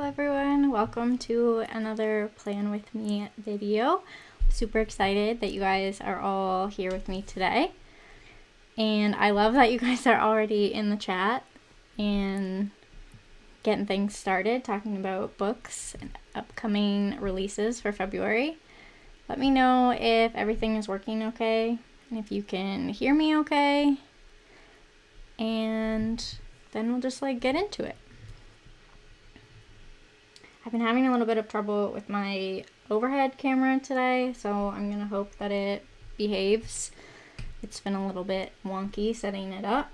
everyone, welcome to another Plan With Me video. Super excited that you guys are all here with me today. And I love that you guys are already in the chat and getting things started, talking about books and upcoming releases for February. Let me know if everything is working okay and if you can hear me okay. And then we'll just get into it. I've been having a little bit of trouble with my overhead camera today, so I'm gonna hope that it behaves. It's been a little bit wonky setting it up.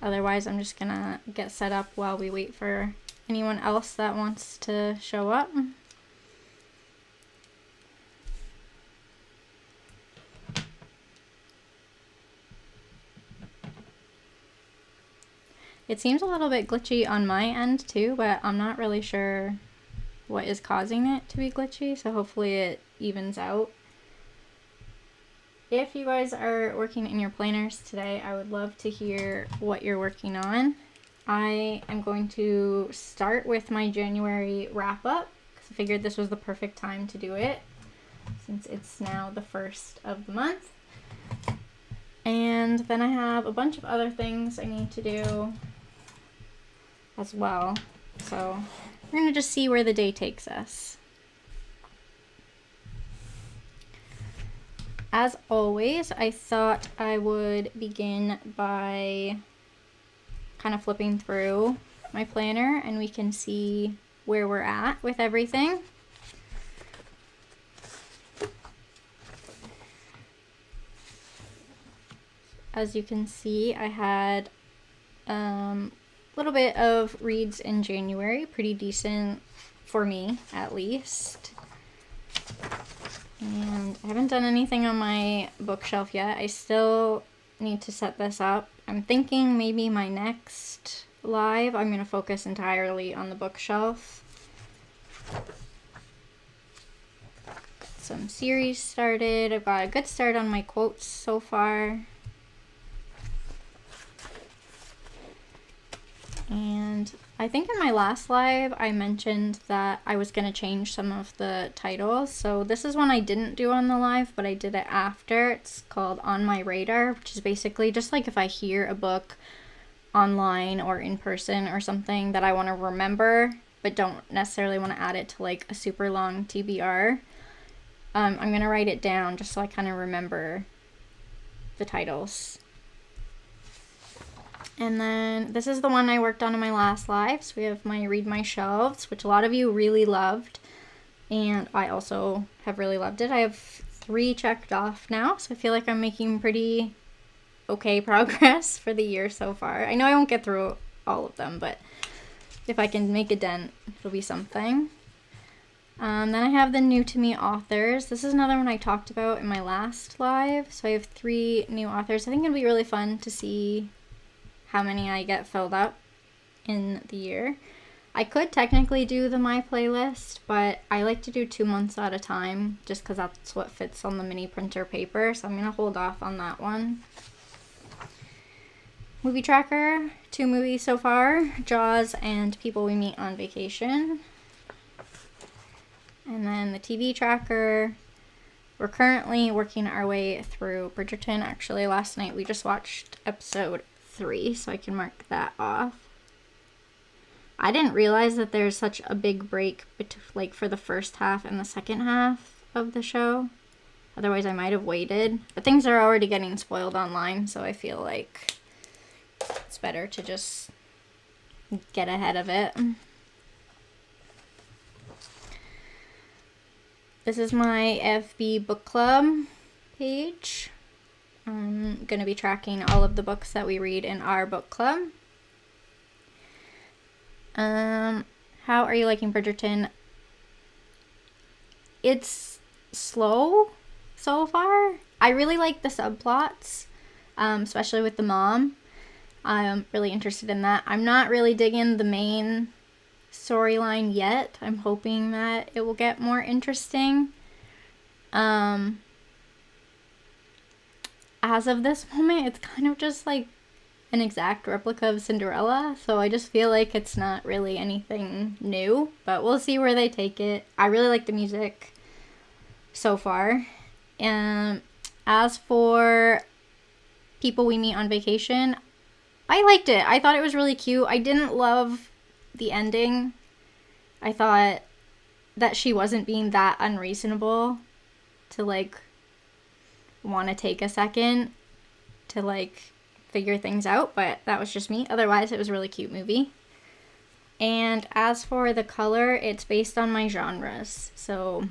Otherwise, I'm just gonna get set up while we wait for anyone else that wants to show up. It seems a little bit glitchy on my end too, but I'm not really sure what is causing it to be glitchy, so hopefully it evens out. If you guys are working in your planners today, I would love to hear what you're working on. I am going to start with my January wrap-up, because I figured this was the perfect time to do it, since it's now the first of the month. And then I have a bunch of other things I need to do as well. So we're gonna just see where the day takes us. As always, I thought I would begin by kind of flipping through my planner and we can see where we're at with everything. As you can see, I had little bit of reads in January, pretty decent for me at least. And I haven't done anything on my bookshelf yet. I still need to set this up. I'm thinking maybe my next live I'm going to focus entirely on the bookshelf. Got some series started. I've got a good start on my quotes so far. And I think in my last live, I mentioned that I was going to change some of the titles. So this is one I didn't do on the live, but I did it after. It's called On My Radar, which is basically just like if I hear a book online or in person or something that I want to remember, but don't necessarily want to add it to a super long TBR. I'm going to write it down just so I kind of remember the titles. And then this is the one I worked on in my last live. So we have my Read My Shelves, which a lot of you really loved. And I also have really loved it. I have 3 checked off now. So I feel like I'm making pretty okay progress for the year so far. I know I won't get through all of them, but if I can make a dent, it'll be something. Then I have the new to me authors. This is another one I talked about in my last live. So I have 3 new authors. I think it'll be really fun to see how many I get filled up in the year. I could technically do the My Playlist, but I like to do 2 months at a time just because that's what fits on the mini printer paper, so I'm going to hold off on that one. Movie tracker, 2 movies so far, Jaws and People We Meet on Vacation. And then the TV tracker, we're currently working our way through Bridgerton. Actually, last night we just watched episode 3, so I can mark that off. I didn't realize that there's such a big break for the first half and the second half of the show. Otherwise I might have waited, but things are already getting spoiled online, so I feel like it's better to just get ahead of it. This is my FB book club page. I'm going to be tracking all of the books that we read in our book club. How are you liking Bridgerton? It's slow so far. I really like the subplots, especially with the mom. I'm really interested in that. I'm not really digging the main storyline yet. I'm hoping that it will get more interesting. As of this moment, it's kind of just an exact replica of Cinderella, so I just feel like it's not really anything new, but we'll see where they take it. I really like the music so far. And as for People We Meet on Vacation, I liked it. I thought it was really cute. I didn't love the ending. I thought that she wasn't being that unreasonable to, like, want to take a second to, like, figure things out, but that was just me. Otherwise, it was a really cute movie. And as for the color, it's based on my genres. So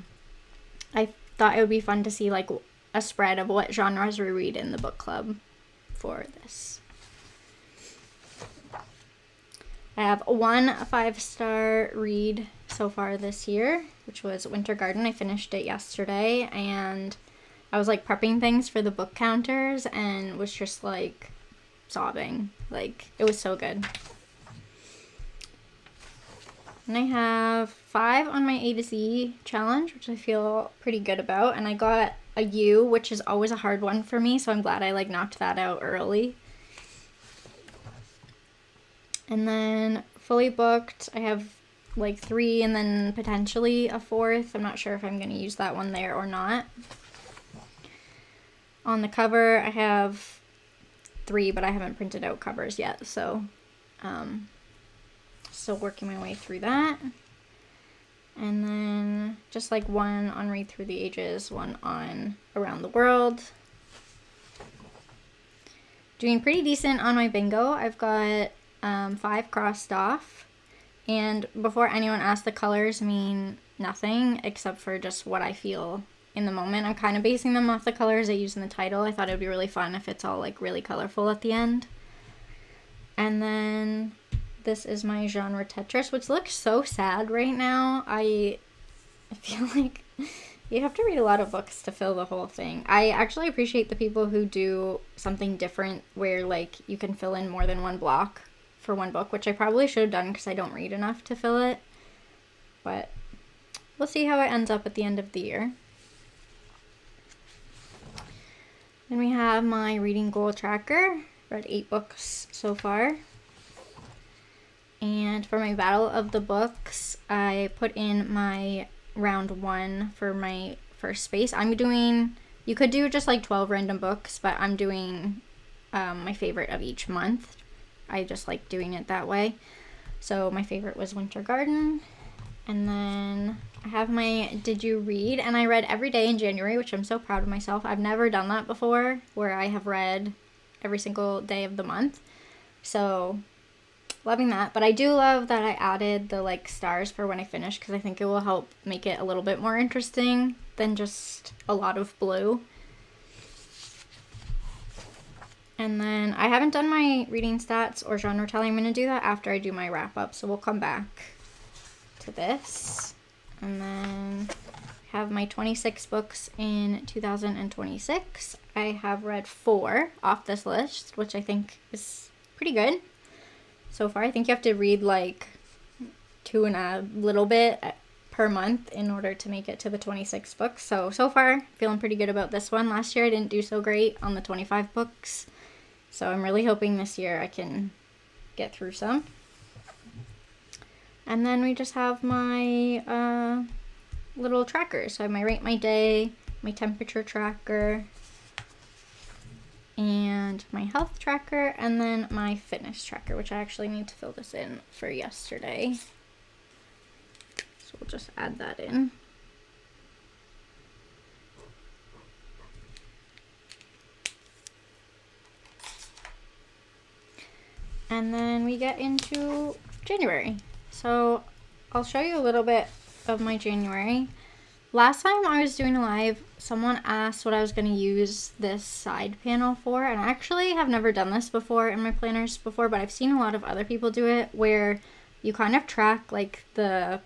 I thought it would be fun to see, like, a spread of what genres we read in the book club for this. I have one 5-star read so far this year, which was Winter Garden. I finished it yesterday, and I was, like, prepping things for the book counters and was just, like, sobbing. Like, it was so good. And I have 5 on my A to Z challenge, which I feel pretty good about. And I got a U, which is always a hard one for me, so I'm glad I, like, knocked that out early. And then fully booked, I have, like, 3 and then potentially a 4th. I'm not sure if I'm going to use that one there or not. On the cover, I have 3, but I haven't printed out covers yet, so still working my way through that. And then just, like, 1 on Read Through the Ages, 1 on Around the World. Doing pretty decent on my bingo. I've got 5 crossed off, and before anyone asks, the colors mean nothing except for just what I feel in the moment. I'm kind of basing them off the colors I use in the title. I thought it would be really fun if it's all, like, really colorful at the end. And then this is my genre Tetris, which looks so sad right now. I feel like you have to read a lot of books to fill the whole thing. I actually appreciate the people who do something different where, like, you can fill in more than one block for one book, which I probably should have done because I don't read enough to fill it. But we'll see how it ends up at the end of the year. Then we have my reading goal tracker. Read 8 books so far. And for my Battle of the Books, I put in my round 1 for my first space. I'm doing, you could do just, like, 12 random books, but I'm doing my favorite of each month. I just like doing it that way. So my favorite was Winter Garden. And then I have my Did You Read? And I read every day in January, which I'm so proud of myself. I've never done that before, where I have read every single day of the month. So loving that. But I do love that I added the, like, stars for when I finish, because I think it will help make it a little bit more interesting than just a lot of blue. And then I haven't done my reading stats or genre telling. I'm going to do that after I do my wrap up. So we'll come back to this. And then I have my 26 books in 2026. I have read 4 off this list, which I think is pretty good so far. I think you have to read, like, 2 and a little bit per month in order to make it to the 26 books. So far, feeling pretty good about this one. Last year I didn't do so great on the 25 books. So I'm really hoping this year I can get through some. And then we just have my little trackers. So I have my Rate My Day, my temperature tracker, and my health tracker, and then my fitness tracker, which I actually need to fill this in for yesterday. So we'll just add that in. And then we get into January. So I'll show you a little bit of my January. Last time I was doing a live, someone asked what I was going to use this side panel for, and I actually have never done this before in my planners before, but I've seen a lot of other people do it, where you kind of track, like, the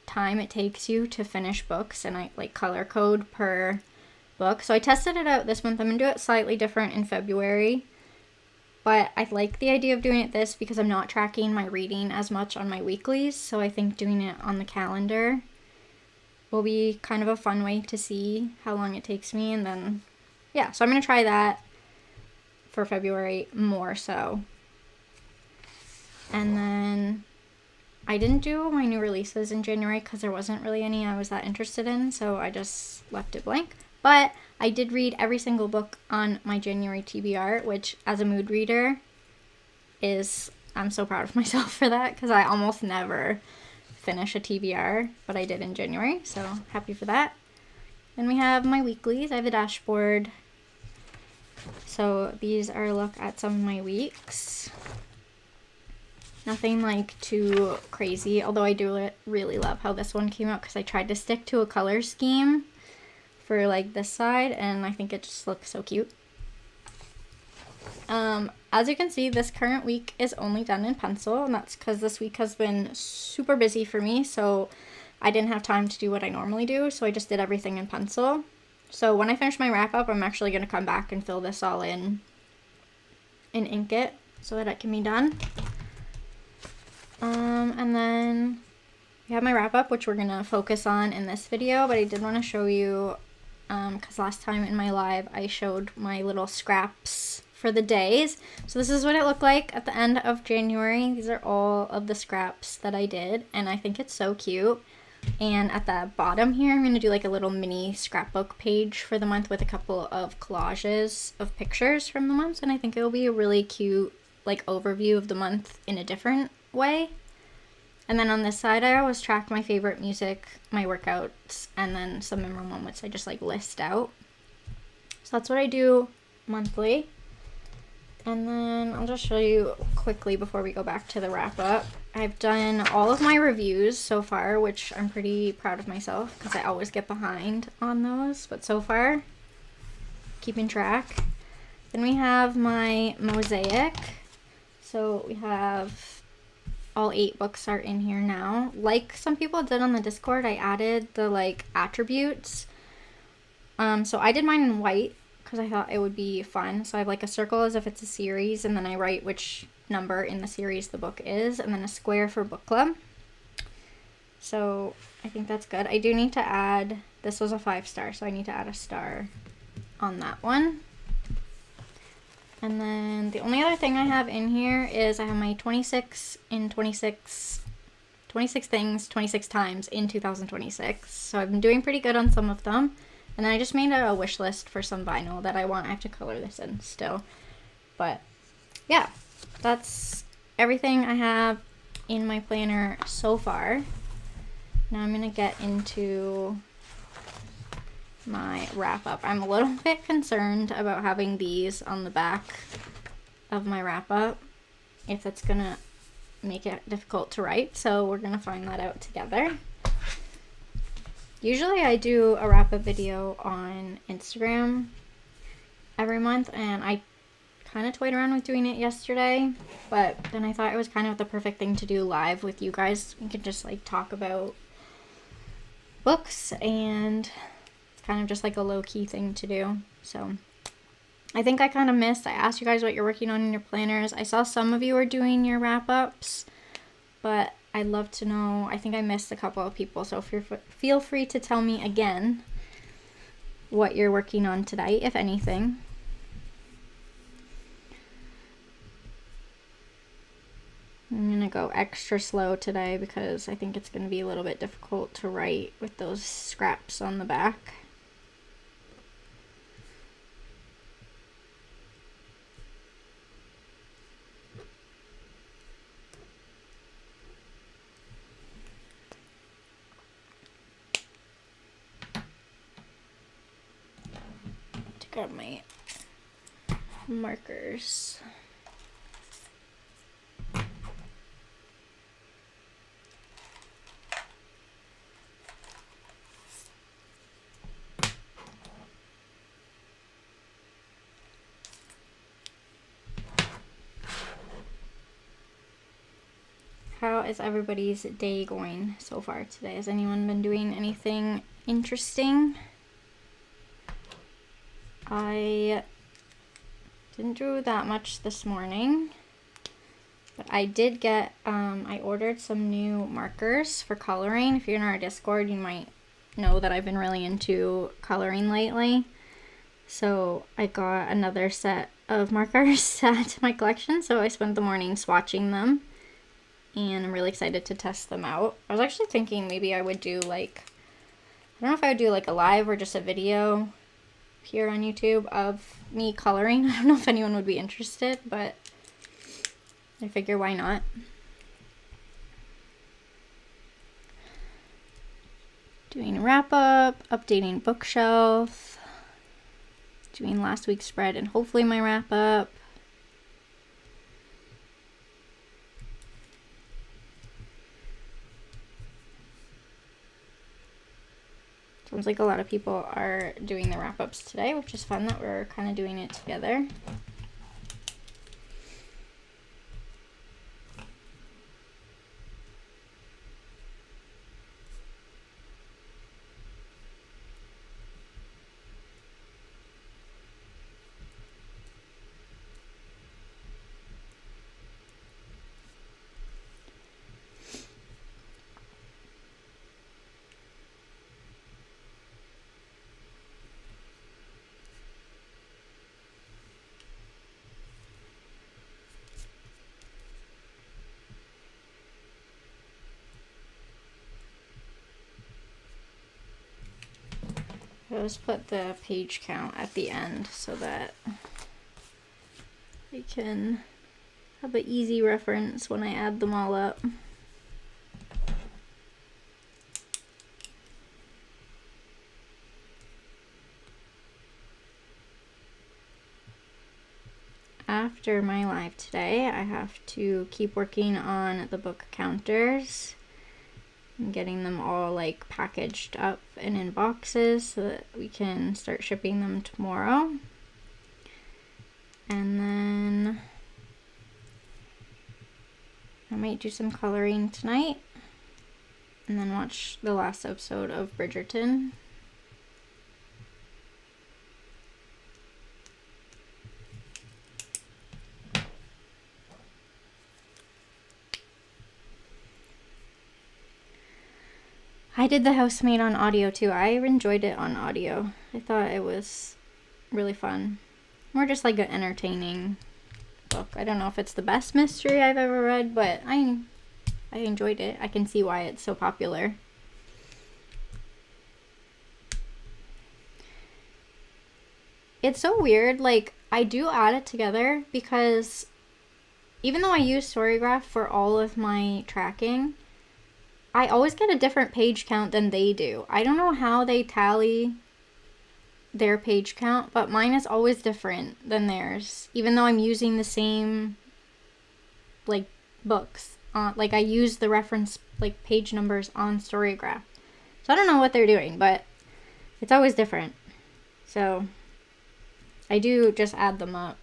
time it takes you to finish books, and I, like, color code per book. So I tested it out this month. I'm going to do it slightly different in February. But I like the idea of doing it this because I'm not tracking my reading as much on my weeklies. So I think doing it on the calendar will be kind of a fun way to see how long it takes me. And then, yeah, so I'm going to try that for February more so. And then I didn't do my new releases in January because there wasn't really any I was that interested in, so I just left it blank. But I did read every single book on my January TBR, which as a mood reader I'm so proud of myself for that because I almost never finish a TBR, but I did in January, so happy for that. Then we have my weeklies. I have a dashboard. So these are a look at some of my weeks. Nothing like too crazy, although I do really love how this one came out because I tried to stick to a color scheme for like this side and I think it just looks so cute. As you can see, this current week is only done in pencil, and that's because this week has been super busy for me, so I didn't have time to do what I normally do, so I just did everything in pencil. So when I finish my wrap up, I'm actually going to come back and fill this all in and ink it so that it can be done. And then we have my wrap up, which we're going to focus on in this video, but I did want to show you, because last time in my live, I showed my little scraps for the days. So this is what it looked like at the end of January. These are all of the scraps that I did, and I think it's so cute. And at the bottom here, I'm going to do like a little mini scrapbook page for the month with a couple of collages of pictures from the months, and I think it will be a really cute like overview of the month in a different way. And then on this side, I always track my favorite music, my workouts, and then some memorable moments I just like list out. So that's what I do monthly. And then I'll just show you quickly before we go back to the wrap up. I've done all of my reviews so far, which I'm pretty proud of myself because I always get behind on those. But so far, keeping track. Then we have my mosaic. So we have all 8 books are in here now. Like some people did on the Discord, I added the like attributes. So I did mine in white because I thought it would be fun. So I have like a circle as if it's a series, and then I write which number in the series the book is, and then a square for book club. So I think that's good. I do need to add, this was a 5-star, so I need to add a star on that one. And then the only other thing I have in here is I have my 26 things 26 times in 2026. So I've been doing pretty good on some of them. And then I just made a wish list for some vinyl that I want. I have to color this in still. But yeah, that's everything I have in my planner so far. Now I'm going to get into my wrap up. I'm a little bit concerned about having these on the back of my wrap up, if it's going to make it difficult to write. So we're going to find that out together. Usually I do a wrap-up video on Instagram every month, and I kind of toyed around with doing it yesterday, but then I thought it was kind of the perfect thing to do live with you guys. We could just like talk about books, and it's kind of just like a low-key thing to do. So I think I kind of missed. I asked you guys what you're working on in your planners. I saw some of you are doing your wrap-ups, but I'd love to know. I think I missed a couple of people, so feel free to tell me again what you're working on tonight, if anything. I'm going to go extra slow today because I think it's going to be a little bit difficult to write with those scraps on the back. Grab my markers. How is everybody's day going so far today? Has anyone been doing anything interesting? I didn't do that much this morning, but I did get, I ordered some new markers for coloring. If you're in our Discord, you might know that I've been really into coloring lately. So I got another set of markers to add to my collection, so I spent the morning swatching them, and I'm really excited to test them out. I was actually thinking maybe I would do like, I don't know if I would do like a live or just a video here on YouTube of me coloring. I don't know if anyone would be interested, but I figure why not. Doing a wrap up, updating bookshelf, doing last week's spread and hopefully my wrap up. Sounds like a lot of people are doing the wrap ups today, which is fun that we're kind of doing it together. I always put the page count at the end so that I can have an easy reference when I add them all up. After my live today, I have to keep working on the book counters and getting them all like packaged up and in boxes so that we can start shipping them tomorrow. And then I might do some coloring tonight and then watch the last episode of Bridgerton. I did The Housemaid on audio too. I enjoyed it on audio. I thought it was really fun. More just like an entertaining book. I don't know if it's the best mystery I've ever read, but I enjoyed it. I can see why it's so popular. It's so weird, like I do add it together because even though I use Storygraph for all of my tracking, I always get a different page count than they do. I don't know how they tally their page count, but mine is always different than theirs, even though I'm using the same like books. Like I use the reference like page numbers on Storygraph. So I don't know what they're doing, but it's always different. So I do just add them up.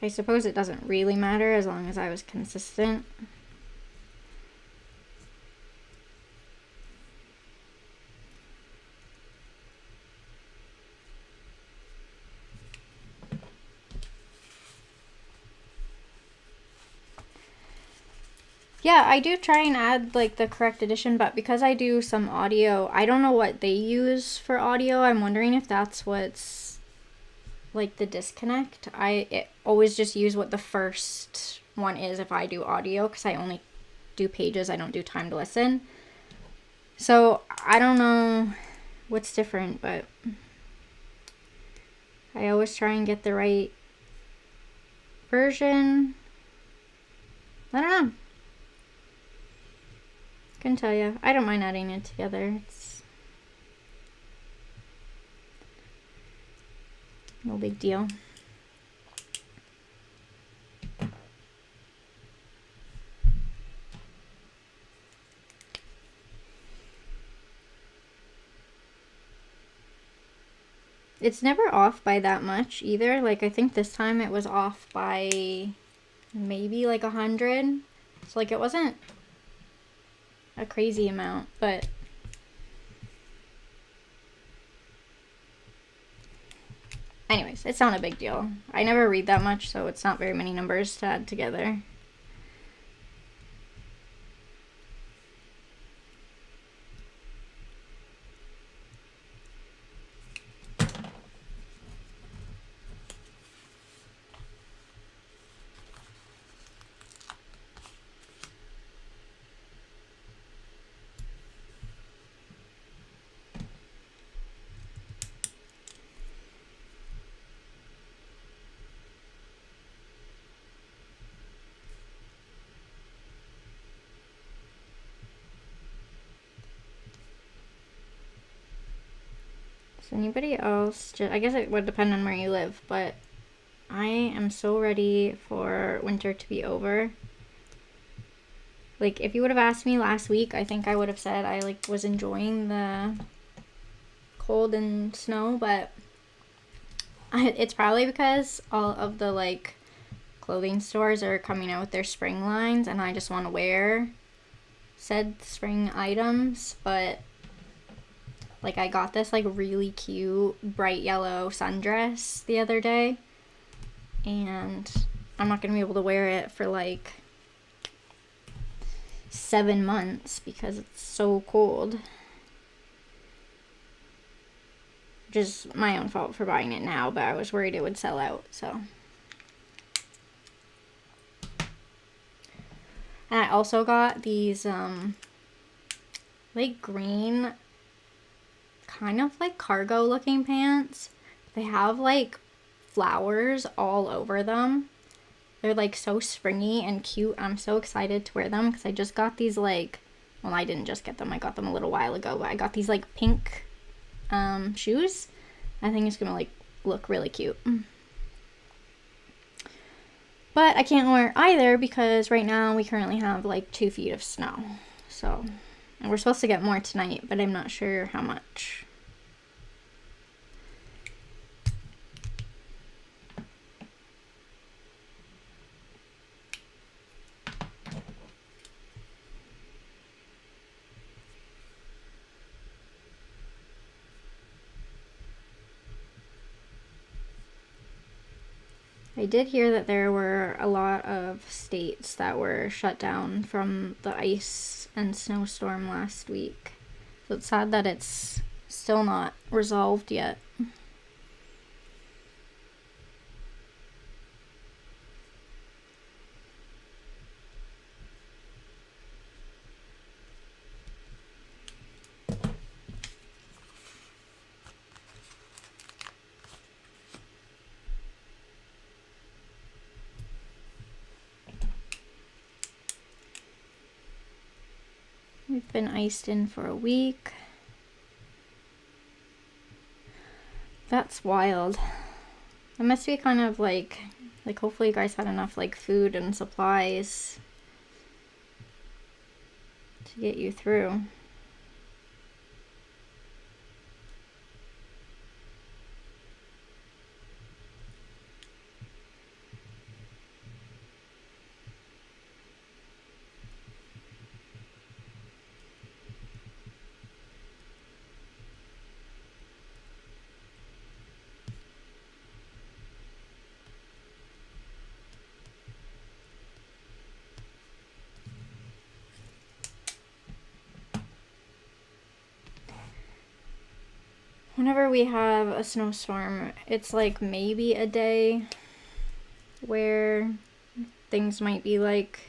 I suppose it doesn't really matter as long as I was consistent. Yeah, I do try and add like the correct edition, but because I do some audio, I don't know what they use for audio. I'm wondering if that's what's like the disconnect. I always just use what the first one is if I do audio, because I only do pages, I don't do time to listen. So I don't know what's different, but I always try and get the right version. I don't know. Can tell you, I don't mind adding it together. It's no big deal. It's never off by that much either. Like I think this time it was off by maybe like 100. So like it wasn't a crazy amount, but anyways, it's not a big deal. I never read that much, so it's not very many numbers to add together. So anybody else, I guess it would depend on where you live, but I am so ready for winter to be over. Like, if you would have asked me last week, I think I would have said I, like, was enjoying the cold and snow, but it's probably because all of the, like, clothing stores are coming out with their spring lines, and I just want to wear said spring items, but, like, I got this, like, really cute bright yellow sundress the other day, and I'm not going to be able to wear it for, like, 7 months because it's so cold. Which is my own fault for buying it now, but I was worried it would sell out, so. And I also got these, like, green, kind of like cargo looking pants. They have, like, flowers all over them. They're, like, so springy and cute. I'm so excited to wear them because I just got these, like, well, I didn't just get them. I got them a little while ago, but I got these, like, pink shoes. I think it's gonna, like, look really cute. But I can't wear either because right now we currently have, like, 2 feet of snow. So, and we're supposed to get more tonight, but I'm not sure how much. I did hear that there were a lot of states that were shut down from the ice and snowstorm last week. So it's sad that it's still not resolved yet. We've been iced in for a week. That's wild. It must be kind of like hopefully you guys had enough, like, food and supplies to get you through. Whenever we have a snowstorm, it's like maybe a day where things might be like,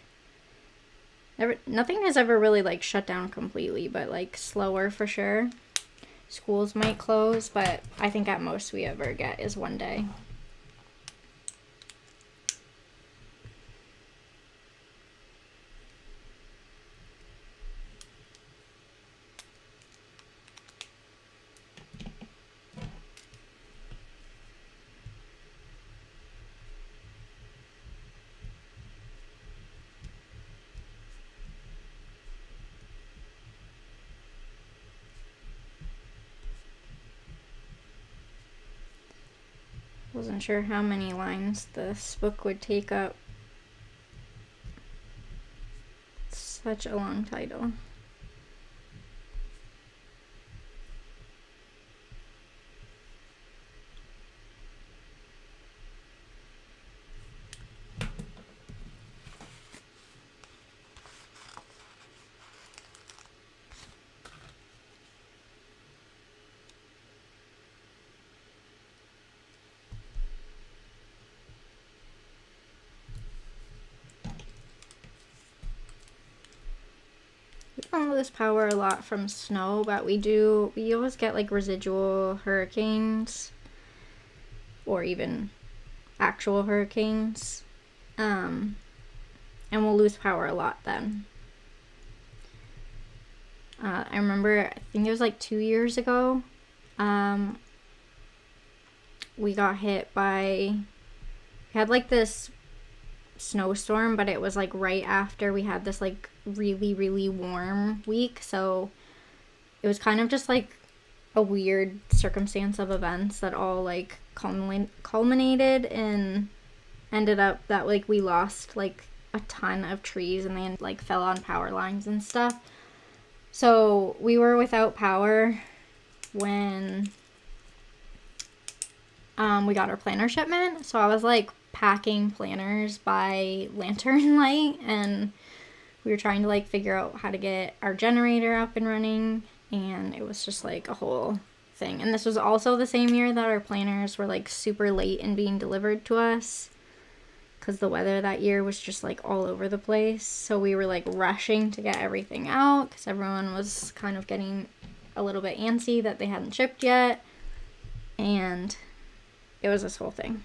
nothing has ever really, like, shut down completely, but, like, slower for sure. Schools might close, but I think at most we ever get is 1 day. Wasn't sure how many lines this book would take up. It's such a long title. We don't lose power a lot from snow, but we always get, like, residual hurricanes or even actual hurricanes. And we'll lose power a lot then. I remember, I think it was like 2 years ago, we got hit by, we had like this snowstorm, but it was like right after we had this like really, really warm week. So it was kind of just like a weird circumstance of events that all like culminated and ended up that like we lost like a ton of trees and they like fell on power lines and stuff. So we were without power when we got our planner shipment. So I was like packing planners by lantern light, and we were trying to like figure out how to get our generator up and running, and it was just like a whole thing. And this was also the same year that our planners were like super late in being delivered to us because the weather that year was just like all over the place. So we were like rushing to get everything out because everyone was kind of getting a little bit antsy that they hadn't shipped yet, and it was this whole thing.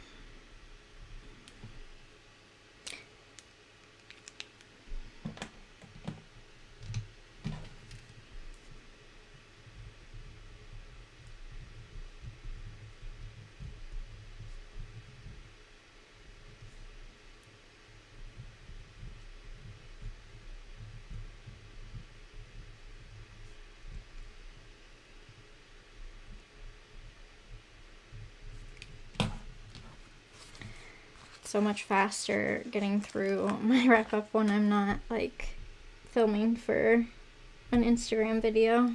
So much faster getting through my wrap up when I'm not like filming for an Instagram video.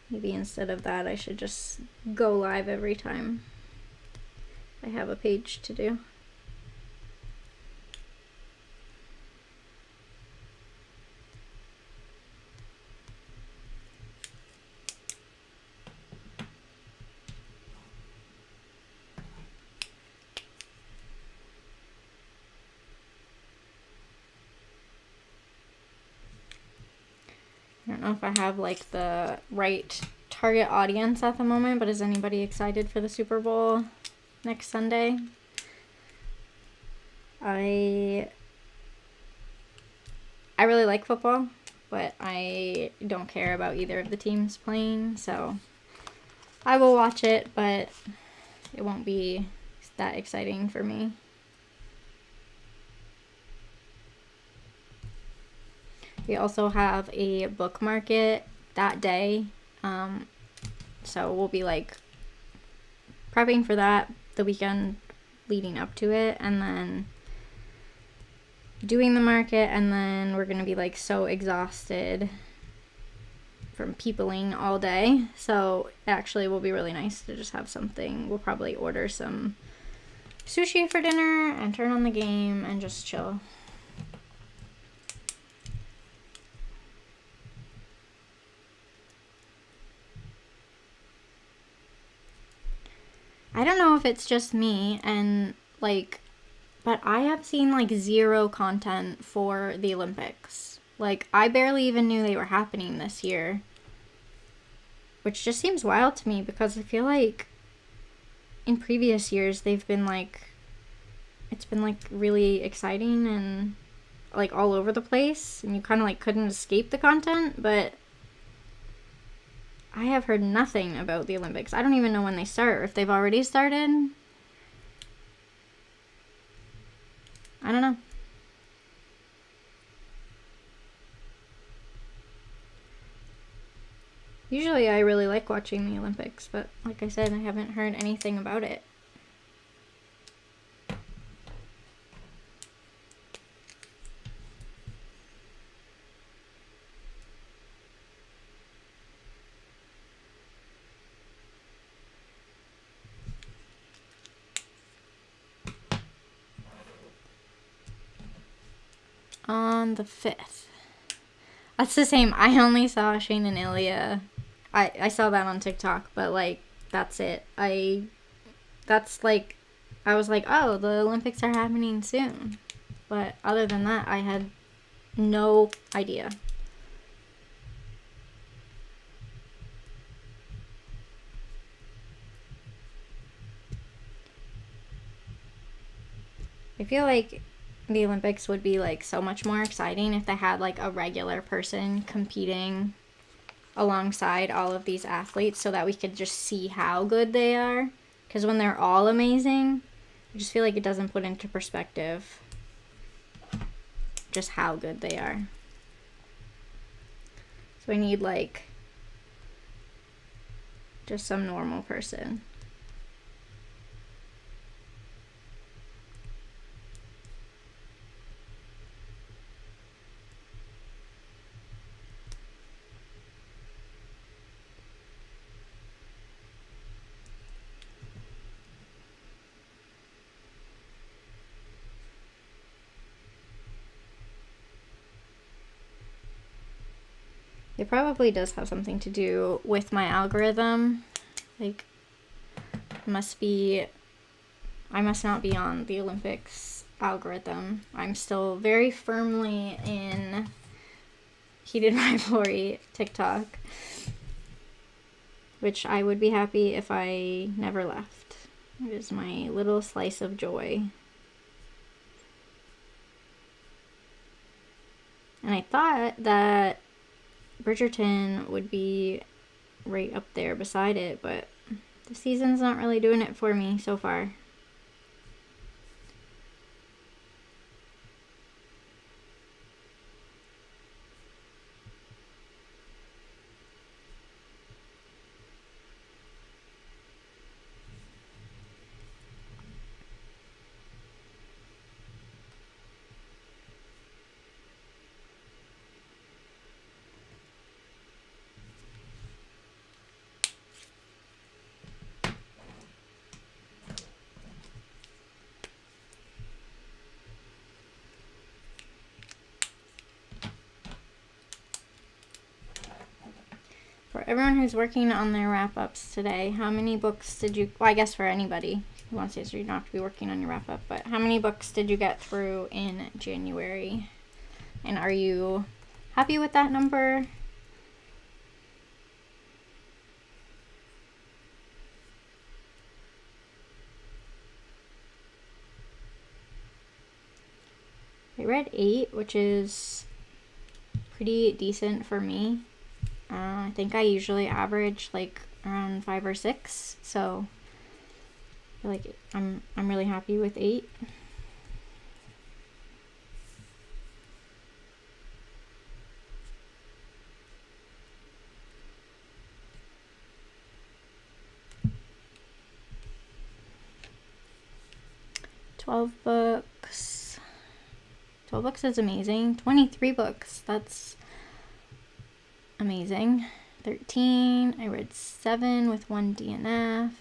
Maybe instead of that I should just go live every time I have a page to do. I don't know if I have like the right target audience at the moment, but is anybody excited for the Super Bowl next Sunday? I really like football, but I don't care about either of the teams playing, so I will watch it, but it won't be that exciting for me. We also have a book market that day, so we'll be like prepping for that the weekend leading up to it, and then doing the market, and then we're gonna be like so exhausted from peopling all day, so actually will be really nice to just have something. We'll probably order some sushi for dinner and turn on the game and just chill. I don't know if it's just me and like, but I have seen like zero content for the Olympics. Like, I barely even knew they were happening this year, which just seems wild to me because I feel like in previous years they've been like, it's been like really exciting and like all over the place, and you kind of like couldn't escape the content, but I have heard nothing about the Olympics. I don't even know when they start, or if they've already started. I don't know. Usually I really like watching the Olympics, but like I said, I haven't heard anything about it. On the 5th. That's the same. I only saw Shane and Ilya. I saw that on TikTok, but like that's it. That's like, I was like, oh, the Olympics are happening soon. But other than that, I had no idea. I feel like the Olympics would be like so much more exciting if they had like a regular person competing alongside all of these athletes so that we could just see how good they are. Because when they're all amazing, I just feel like it doesn't put into perspective just how good they are. So I need like just some normal person. It probably does have something to do with my algorithm. Like, I must not be on the Olympics algorithm. I'm still very firmly in Heated Rivalry TikTok, which I would be happy if I never left. It is my little slice of joy. And I thought that Bridgerton would be right up there beside it, but the season's not really doing it for me so far. For everyone who's working on their wrap-ups today, how many books did you... Well, I guess for anybody who wants to answer, you don't have to be working on your wrap-up, but how many books did you get through in January? And are you happy with that number? I read 8, which is pretty decent for me. I think I usually average like around 5 or 6, so I feel like I'm really happy with 8. $12 books. 12 books is amazing. 23 books. That's amazing. 13. I read 7 with 1 DNF.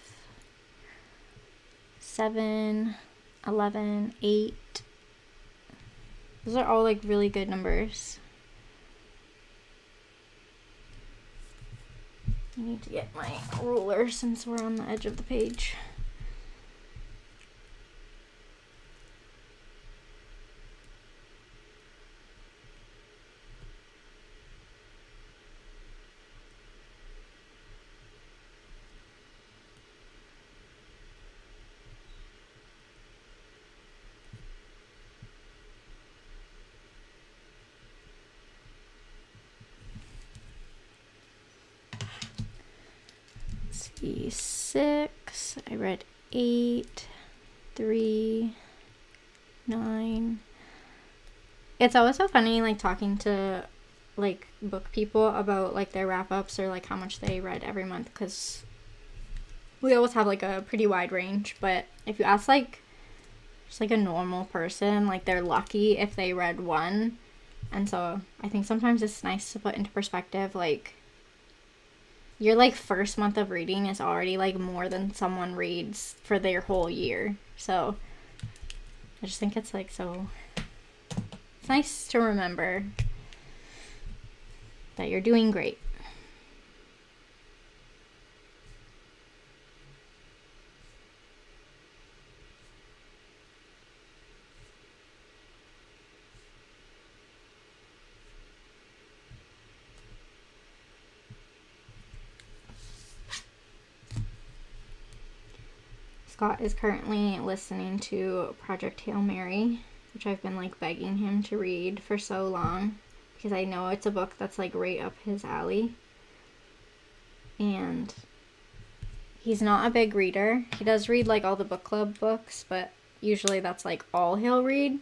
7, 11, 8. Those are all like really good numbers. I need to get my ruler since we're on the edge of the page. Let's see, 6. I read 8, 3, 9. It's always so funny, like, talking to, like, book people about, like, their wrap-ups or, like, how much they read every month, because we always have, like, a pretty wide range, but if you ask, like, just, like, a normal person, like, they're lucky if they read 1, and so I think sometimes it's nice to put into perspective, like, your, like, first month of reading is already, like, more than someone reads for their whole year, so I just think it's, like, so... It's nice to remember that you're doing great. Scott is currently listening to Project Hail Mary, which I've been like begging him to read for so long because I know it's a book that's like right up his alley. And he's not a big reader. He does read like all the book club books, but usually that's like all he'll read.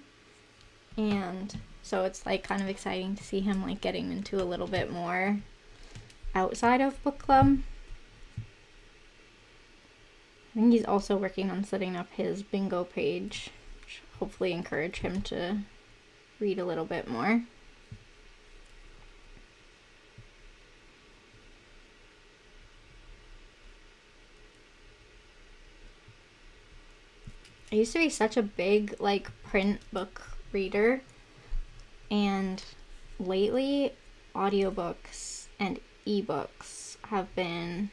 And so it's like kind of exciting to see him like getting into a little bit more outside of book club. I think he's also working on setting up his bingo page, which hopefully encourage him to read a little bit more. I used to be such a big like print book reader, and lately audiobooks and ebooks have been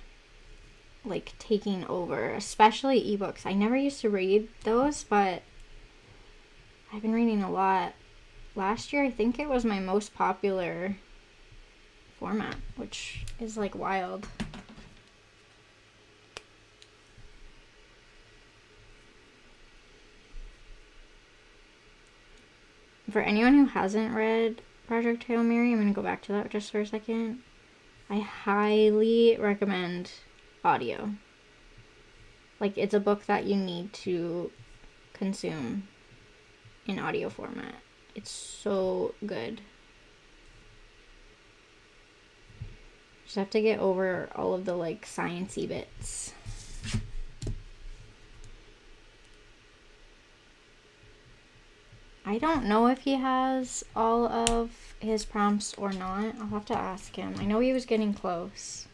like taking over, especially ebooks. I never used to read those, but I've been reading a lot. Last year I think it was my most popular format, which is like wild. For anyone who hasn't read Project Hail Mary, I'm going to go back to that just for a second. I highly recommend audio. Like, it's a book that you need to consume in audio format. It's so good. Just have to get over all of the like sciencey bits. I don't know if he has all of his prompts or not. I'll have to ask him. I know he was getting close.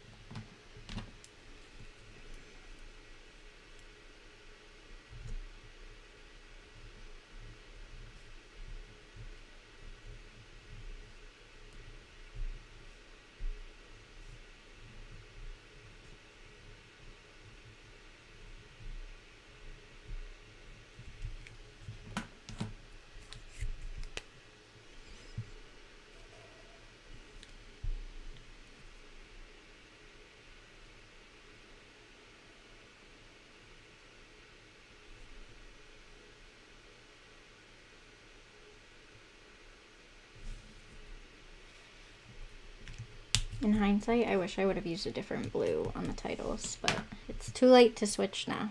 In hindsight, I wish I would have used a different blue on the titles, but it's too late to switch now.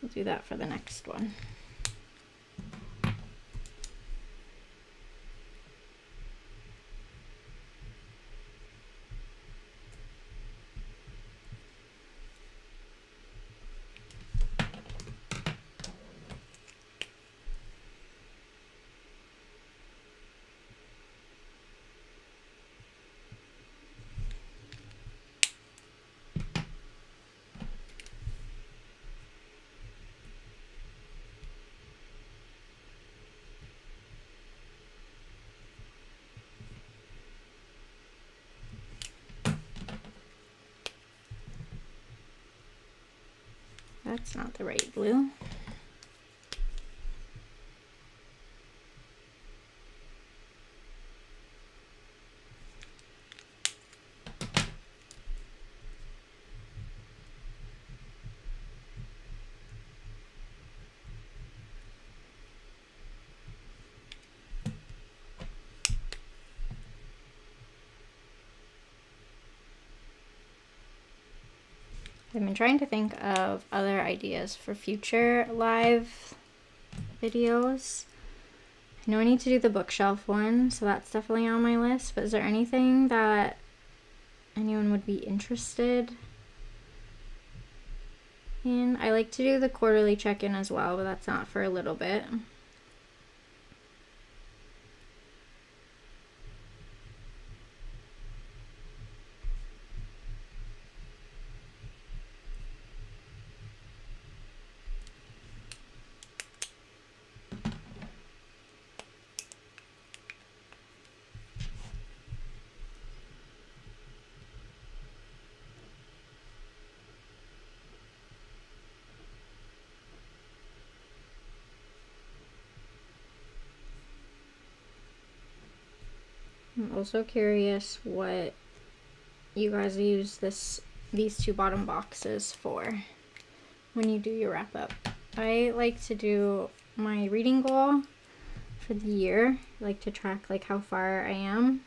We'll do that for the next one. That's not the right blue. I've been trying to think of other ideas for future live videos. I know I need to do the bookshelf one, so that's definitely on my list, but is there anything that anyone would be interested in? I like to do the quarterly check-in as well, but that's not for a little bit. also curious what you guys use these two bottom boxes for when you do your wrap up. I like to do my reading goal for the year. I like to track like how far I am.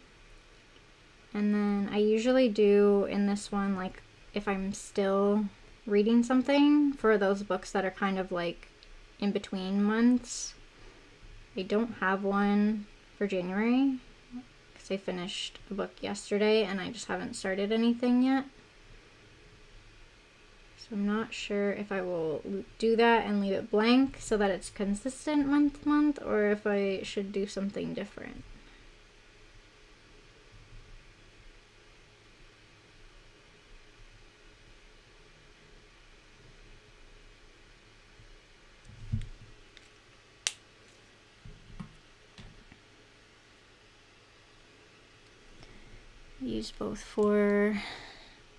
And then I usually do in this one, like if I'm still reading something for those books that are kind of like in between months. I don't have one for January because I finished a book yesterday and I just haven't started anything yet. So I'm not sure if I will do that and leave it blank so that it's consistent month to month, or if I should do something different. I use both for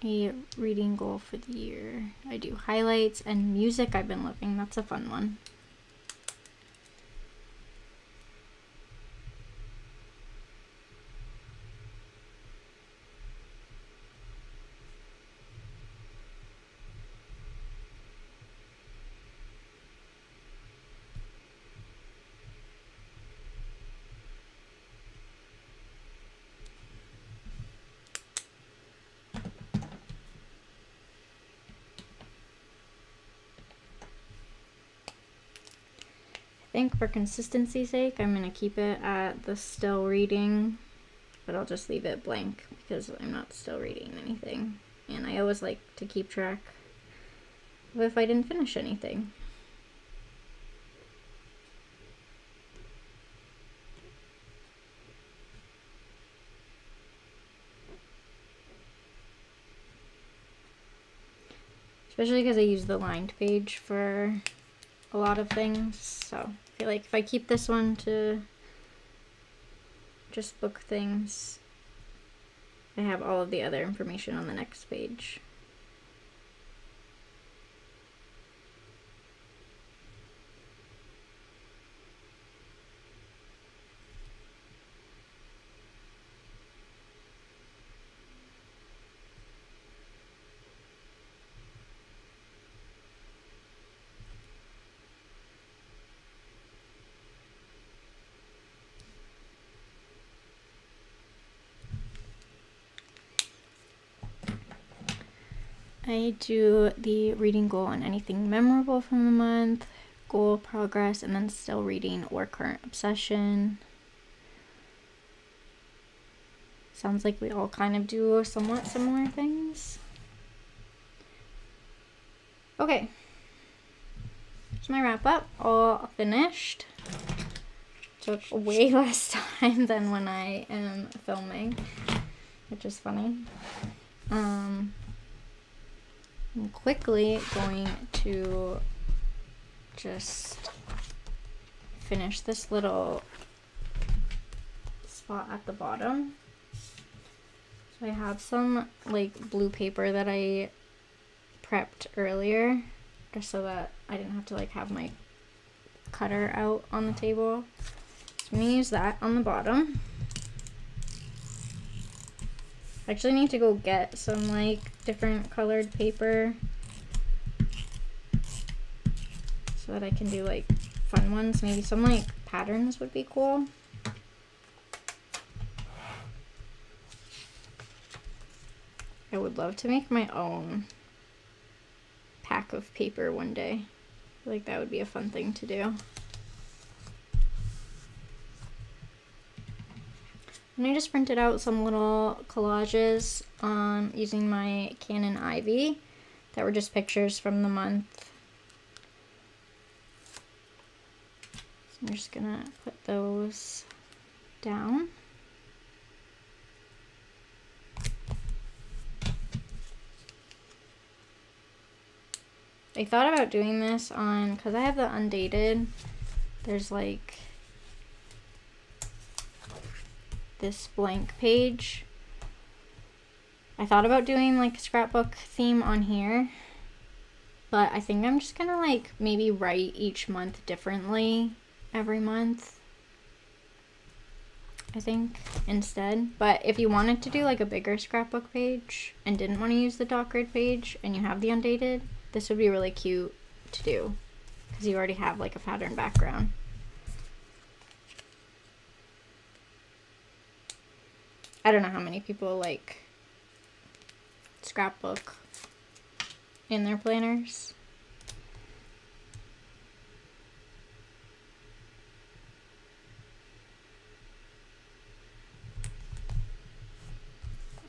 a reading goal for the year. I do highlights and music I've been loving. That's a fun one. I think for consistency's sake, I'm going to keep it at the still reading, but I'll just leave it blank because I'm not still reading anything. And I always like to keep track of if I didn't finish anything. Especially because I use the lined page for a lot of things, so I feel like if I keep this one to just book things, I have all of the other information on the next page. I do the reading goal on anything memorable from the month, goal, progress, and then still reading or current obsession. Sounds like we all kind of do somewhat similar things. Okay. Here's my wrap up, all finished. Took way less time than when I am filming, which is funny. I'm quickly going to just finish this little spot at the bottom. So I have some like blue paper that I prepped earlier just so that I didn't have to like have my cutter out on the table. So I'm gonna use that on the bottom. I actually need to go get some like different colored paper so that I can do like fun ones. Maybe some like patterns would be cool. I would love to make my own pack of paper one day. I feel like that would be a fun thing to do. And I just printed out some little collages using my Canon Ivy that were just pictures from the month. So I'm just gonna put those down. I thought about doing this on, because I have the undated, there's like this blank page. I thought about doing like a scrapbook theme on here, but I think I'm just gonna like maybe write each month differently every month. I think, instead. But if you wanted to do like a bigger scrapbook page and didn't want to use the dot grid page and you have the undated, this would be really cute to do because you already have like a pattern background. I don't know how many people like scrapbook in their planners.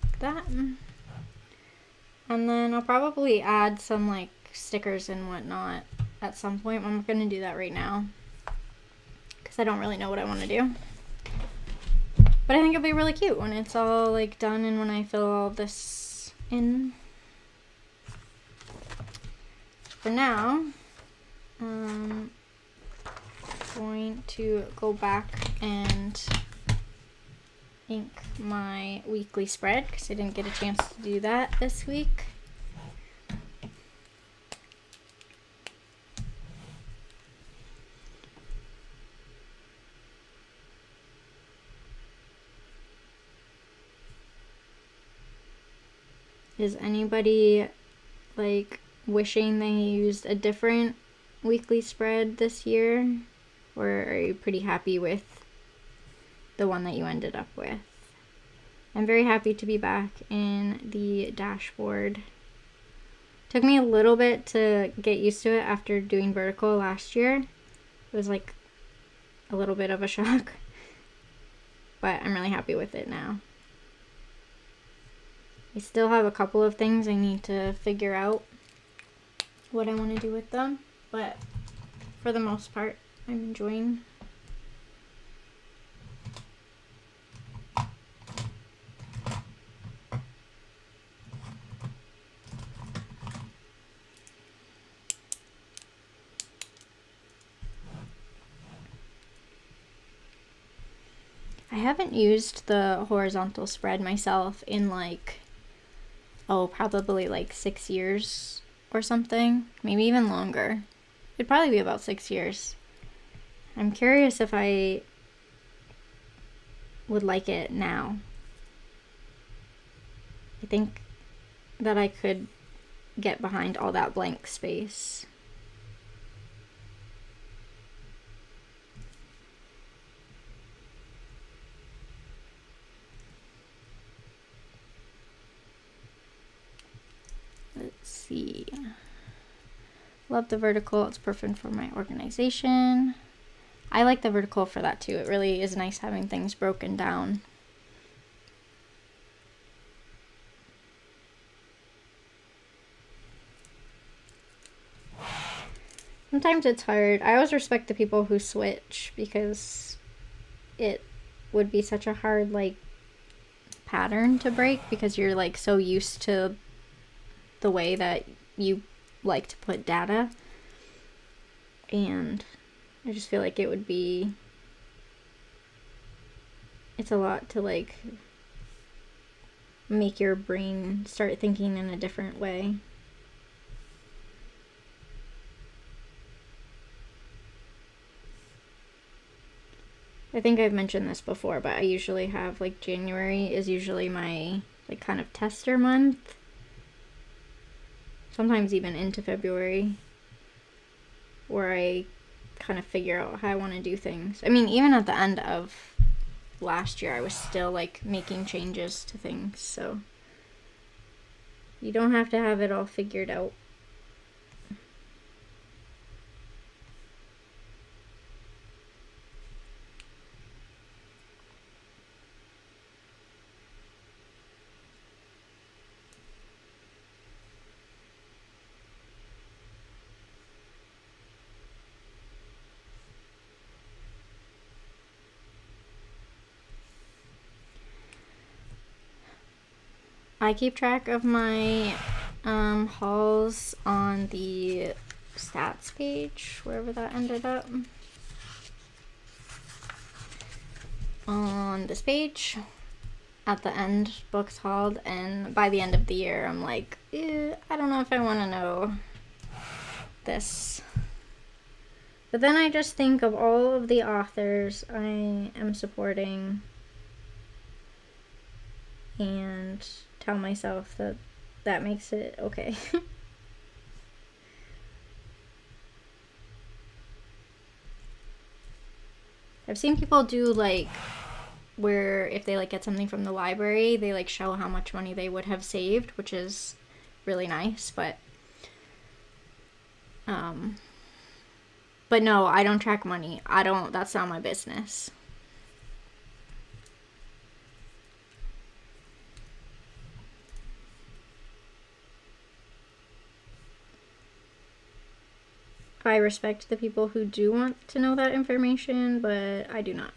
Like that. And then I'll probably add some like stickers and whatnot at some point. I'm not going to do that right now because I don't really know what I want to do. But I think it'll be really cute when it's all like done and when I fill all this in. For now, I'm going to go back and ink my weekly spread because I didn't get a chance to do that this week. Is anybody like wishing they used a different weekly spread this year? Or are you pretty happy with the one that you ended up with? I'm very happy to be back in the dashboard. Took me a little bit to get used to it after doing vertical last year. It was like a little bit of a shock. But I'm really happy with it now. I still have a couple of things I need to figure out what I want to do with them, but for the most part, I'm enjoying. I haven't used the horizontal spread myself in like, probably like 6 years or something, maybe even longer. It'd probably be about 6 years. I'm curious if I would like it now. I think that I could get behind all that blank space. Let's see. Love the vertical. It's perfect for my organization. I like the vertical for that too. It really is nice having things broken down. Sometimes it's hard. I always respect the people who switch because it would be such a hard like pattern to break because you're like so used to the way that you like to put data, and I just feel like it would be, it's a lot to like make your brain start thinking in a different way. I think I've mentioned this before, but I usually have like January is usually my like kind of tester month. Sometimes even into February, where I kind of figure out how I want to do things. I mean, even at the end of last year, I was still like making changes to things, so you don't have to have it all figured out. I keep track of my hauls on the stats page, wherever that ended up. On this page, at the end, books hauled, and by the end of the year, I'm like, I don't know if I want to know this. But then I just think of all of the authors I am supporting and tell myself that that makes it okay. I've seen people do like where if they like get something from the library, they like show how much money they would have saved, which is really nice, but no, I don't track money. That's not my business. I respect the people who do want to know that information, but I do not.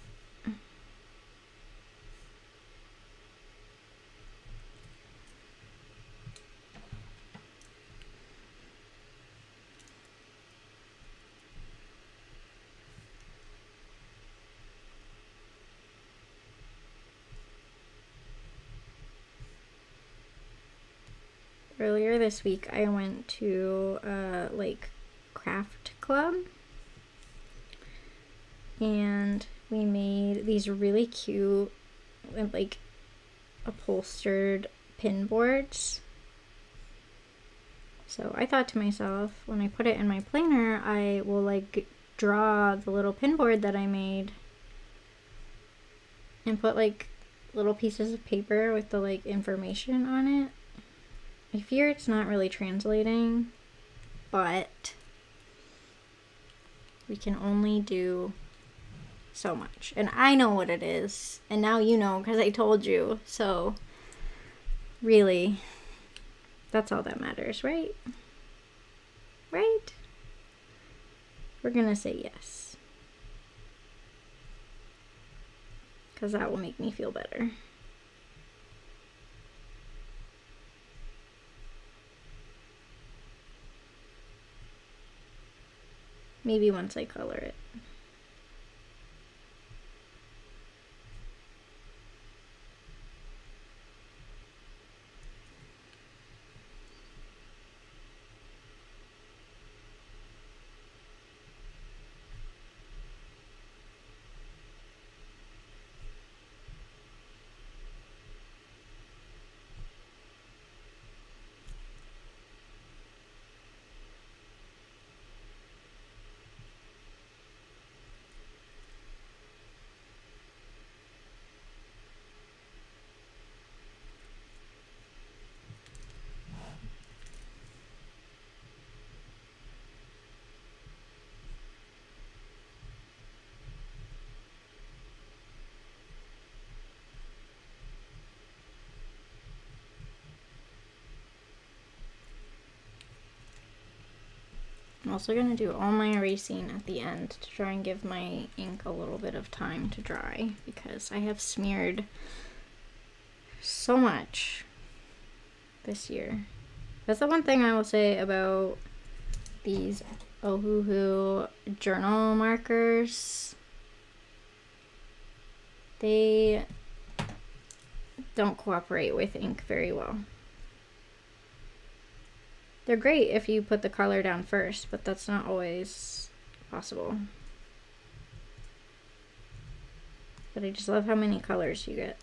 Earlier this week, I went to like craft club, and we made these really cute like upholstered pin boards. So I thought to myself, when I put it in my planner, I will like draw the little pin board that I made and put like little pieces of paper with the like information on it. I fear it's not really translating, but we can only do so much. And I know what it is, and now you know because I told you. So really, that's all that matters, right? Right? We're gonna say yes, because that will make me feel better. Maybe once I color it. I'm also going to do all my erasing at the end to try and give my ink a little bit of time to dry, because I have smeared so much this year. That's the one thing I will say about these Ohuhu journal markers. They don't cooperate with ink very well. They're great if you put the color down first, but that's not always possible. But I just love how many colors you get.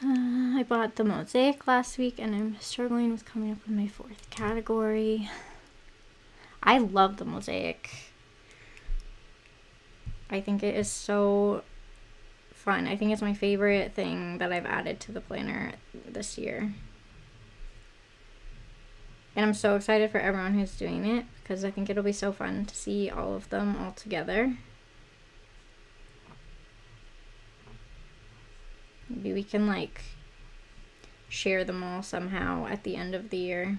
I bought the mosaic last week, and I'm struggling with coming up with my fourth category. I love the mosaic. I think it is so fun. I think it's my favorite thing that I've added to the planner this year. And I'm so excited for everyone who's doing it because I think it'll be so fun to see all of them all together. Maybe we can like share them all somehow at the end of the year.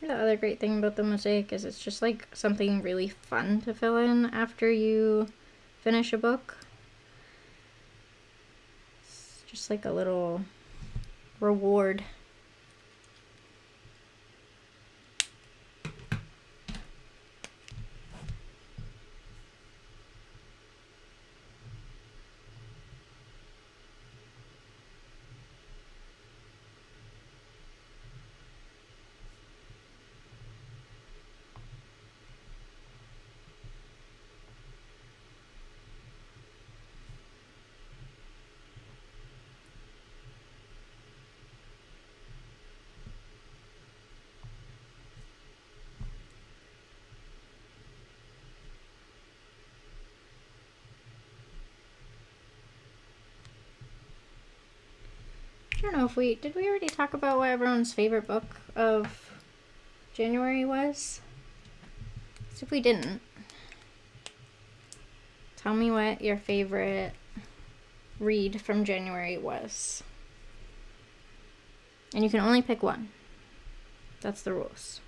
The other great thing about the mosaic is it's just like something really fun to fill in after you finish a book. It's just like a little reward. I don't know if did we already talk about what everyone's favorite book of January was? So if we didn't, tell me what your favorite read from January was. And you can only pick one. That's the rules.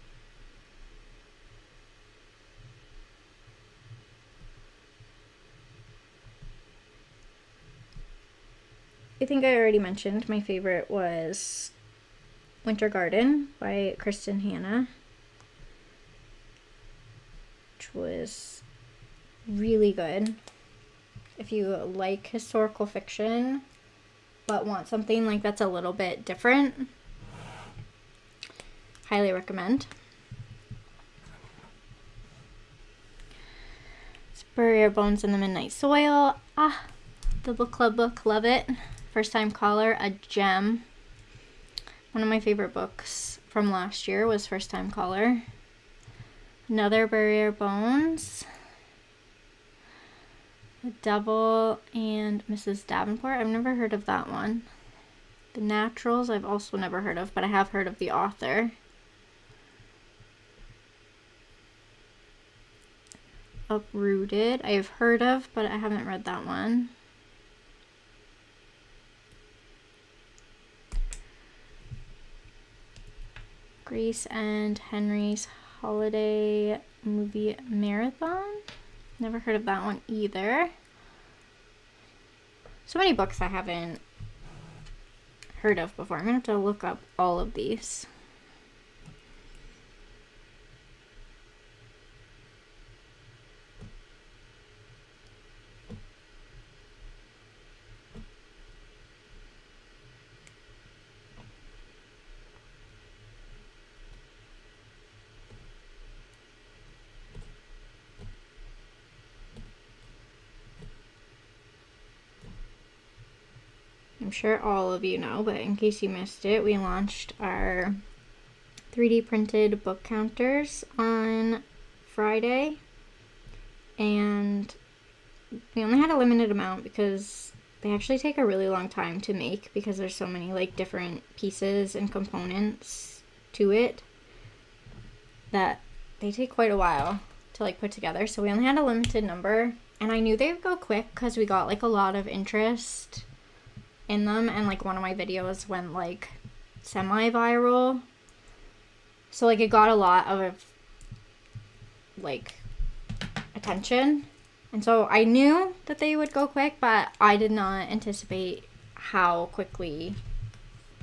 I think I already mentioned my favorite was Winter Garden by Kristen Hanna, which was really good. If you like historical fiction but want something like that's a little bit different, highly recommend. It's Bury Our Bones in the Midnight Soil. The book club book, love it. First Time Caller, a gem. One of my favorite books from last year was First Time Caller. Another Bury Our Bones. The Devil and Mrs. Davenport. I've never heard of that one. The Naturals I've also never heard of, but I have heard of the author. Uprooted I've heard of, but I haven't read that one. Grace and Henry's Holiday Movie Marathon. Never heard of that one either. So many books I haven't heard of before. I'm gonna have to look up all of these. I'm sure all of you know, but in case you missed it, we launched our 3D printed book counters on Friday, and we only had a limited amount because they actually take a really long time to make because there's so many like different pieces and components to it that they take quite a while to like put together. So we only had a limited number, and I knew they would go quick because we got like a lot of interest in them, and like one of my videos went like semi-viral, So like it got a lot of like attention, and so I knew that they would go quick, but I did not anticipate how quickly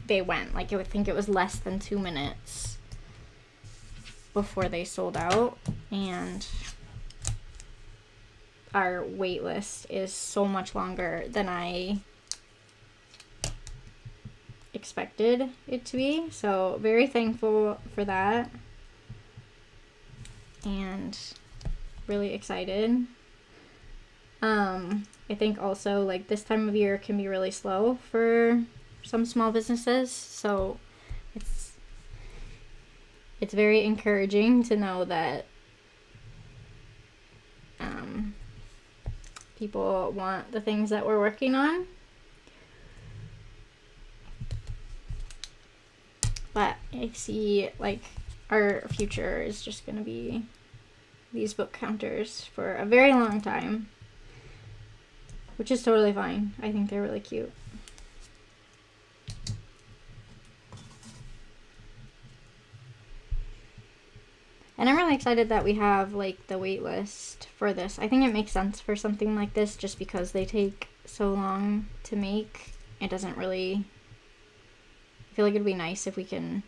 they went. Like I would think it was less than 2 minutes before they sold out, and our wait list is so much longer than I expected it to be. So very thankful for that, and really excited. I think also like this time of year can be really slow for some small businesses, so it's very encouraging to know that people want the things that we're working on. But I see like our future is just going to be these book counters for a very long time, which is totally fine. I think they're really cute. And I'm really excited that we have like the wait list for this. I think it makes sense for something like this just because they take so long to make. It doesn't really, I feel like it'd be nice if we can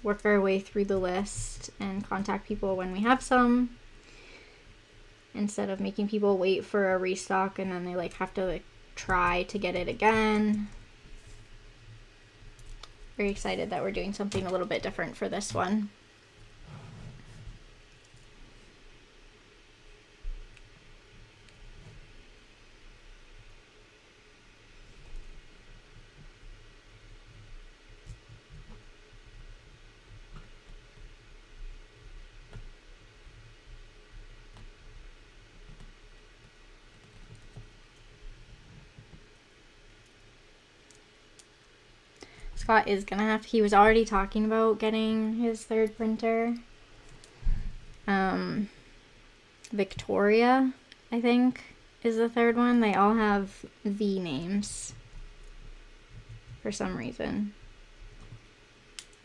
work our way through the list and contact people when we have some, instead of making people wait for a restock and then they like have to like try to get it again. Very excited that we're doing something a little bit different for this one. Scott is gonna have, he was already talking about getting his third printer. Victoria, I think, is the third one. They all have V names for some reason.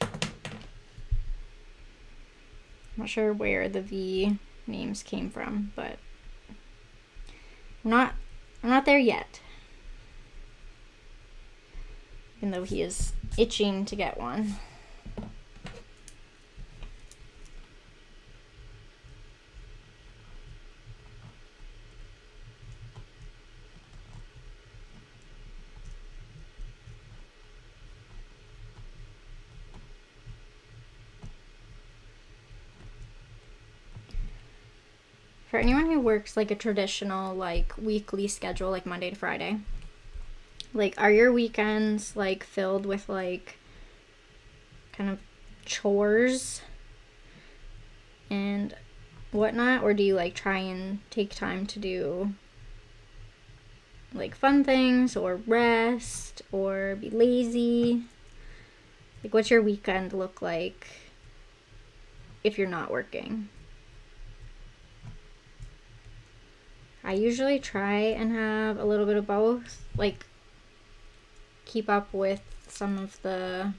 I'm not sure where the V names came from, but I'm not there yet. Even though he is itching to get one. For anyone who works like a traditional like weekly schedule, like Monday to Friday, like are your weekends like filled with like kind of chores and whatnot, or do you like try and take time to do like fun things or rest or be lazy? Like what's your weekend look like if you're not working? I usually try and have a little bit of both, like keep up with some of the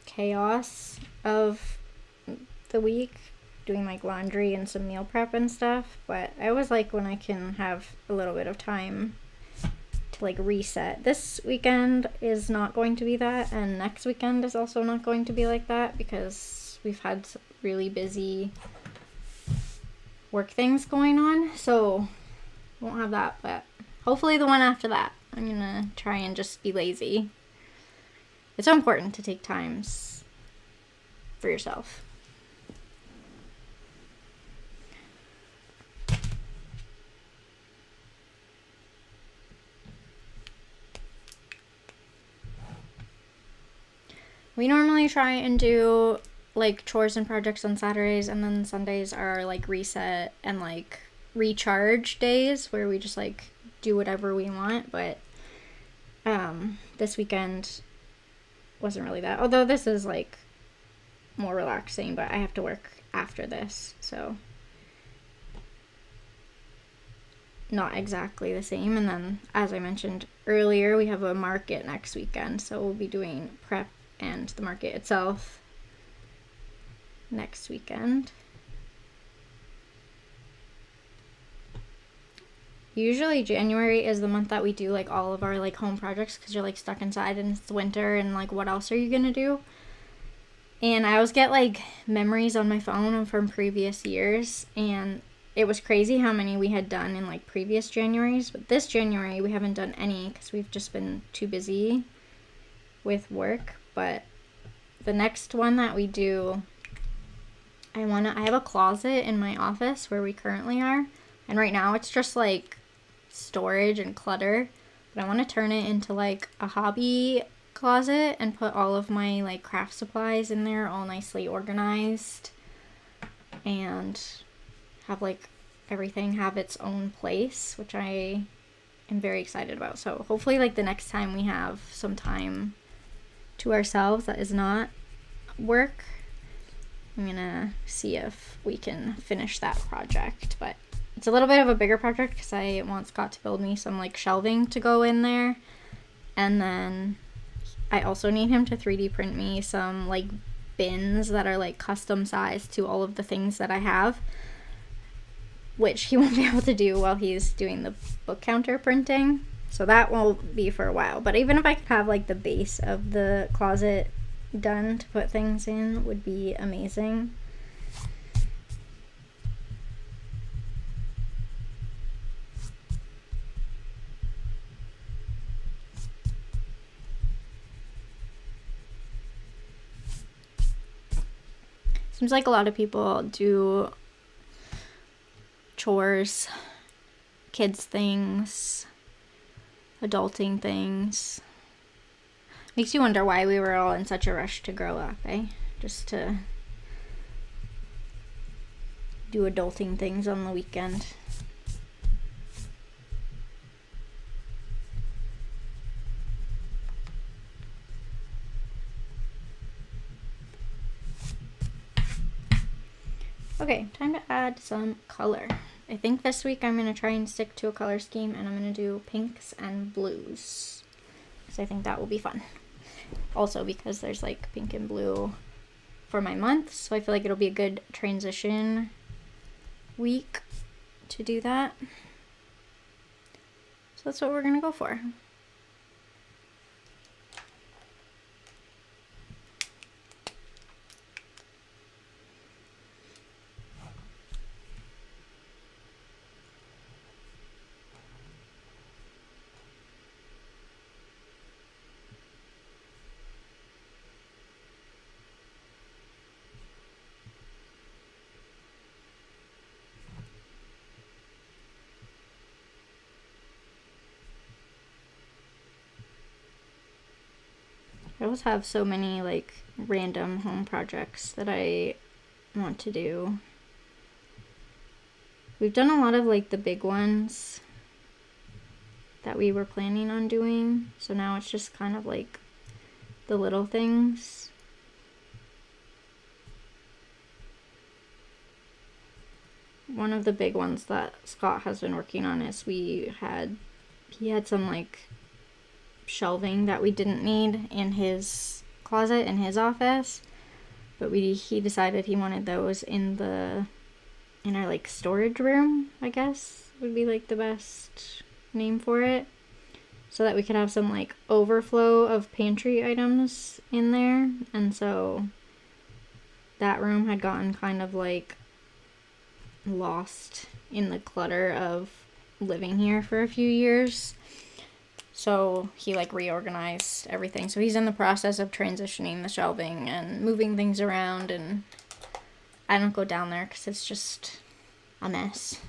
chaos of the week, doing like laundry and some meal prep and stuff, but I always like when I can have a little bit of time to like reset. This weekend is not going to be that, and next weekend is also not going to be like that because we've had really busy work things going on, so won't have that, but hopefully the one after that I'm gonna try and just be lazy. It's so important to take times for yourself. We normally try and do like chores and projects on Saturdays, and then Sundays are like reset and like recharge days where we just like do whatever we want, but this weekend wasn't really that, although this is like more relaxing, but I have to work after this, so not exactly the same. And then as I mentioned earlier, we have a market next weekend, so we'll be doing prep and the market itself next weekend. Usually January is the month that we do like all of our like home projects because you're like stuck inside and it's winter and like what else are you gonna do? And I always get like memories on my phone from previous years, and it was crazy how many we had done in like previous Januaries, but this January we haven't done any because we've just been too busy with work. But the next one that we do, I have a closet in my office where we currently are, and right now it's just like storage and clutter, but I want to turn it into like a hobby closet and put all of my like craft supplies in there all nicely organized and have like everything have its own place, which I am very excited about. So hopefully like the next time we have some time to ourselves that is not work, I'm gonna see if we can finish that project. But it's a little bit of a bigger project because I want Scott to build me some like shelving to go in there, and then I also need him to 3D print me some like bins that are like custom sized to all of the things that I have, which he won't be able to do while he's doing the book counter printing. So that won't be for a while. But even if I could have like the base of the closet done to put things in would be amazing. Seems like a lot of people do chores, kids things, adulting things. Makes you wonder why we were all in such a rush to grow up, eh? Just to do adulting things on the weekend. Okay, time to add some color. I think this week I'm going to try and stick to a color scheme, and I'm going to do pinks and blues. So I think that will be fun. Also because there's like pink and blue for my month, so I feel like it'll be a good transition week to do that. So that's what we're going to go for. I always have so many like random home projects that I want to do. We've done a lot of like the big ones that we were planning on doing, so now it's just kind of like the little things. One of the big ones that Scott has been working on is he had some like shelving that we didn't need in his closet in his office, but he decided he wanted those in our like storage room, I guess would be like the best name for it, so that we could have some like overflow of pantry items in there. And so that room had gotten kind of like lost in the clutter of living here for a few years. So he like reorganized everything. So he's in the process of transitioning the shelving and moving things around, and I don't go down there because it's just a mess.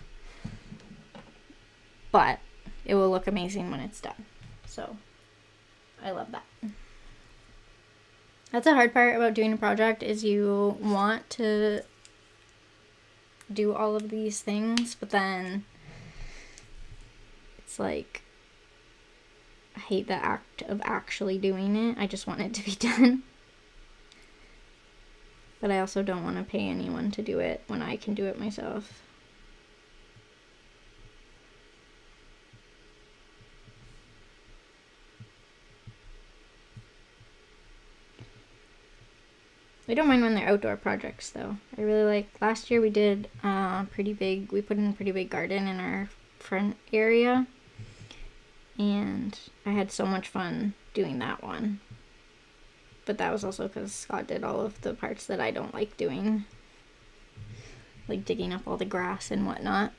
But it will look amazing when it's done. So I love that. That's the hard part about doing a project, is you want to do all of these things, but then it's like I hate the act of actually doing it. I just want it to be done. But I also don't want to pay anyone to do it when I can do it myself. I don't mind when they're outdoor projects though. I really like, last year we did we put in a pretty big garden in our front area, and I had so much fun doing that one. But that was also because Scott did all of the parts that I don't like doing, like digging up all the grass and whatnot.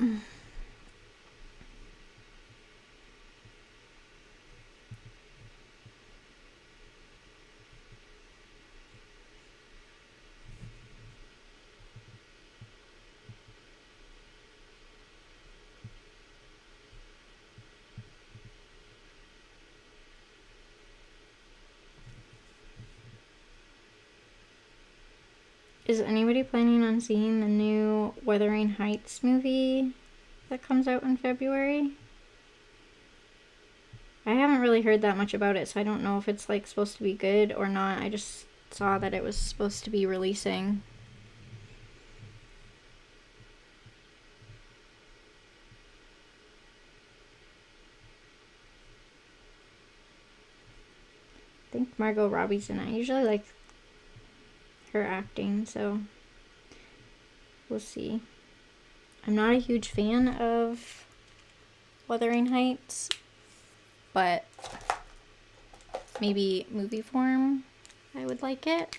Is anybody planning on seeing the new Wuthering Heights movie that comes out in February? I haven't really heard that much about it, so I don't know if it's like supposed to be good or not. I just saw that it was supposed to be releasing. I think Margot Robbie's in it. I usually like her acting, so we'll see. I'm not a huge fan of Wuthering Heights, but maybe movie form, I would like it.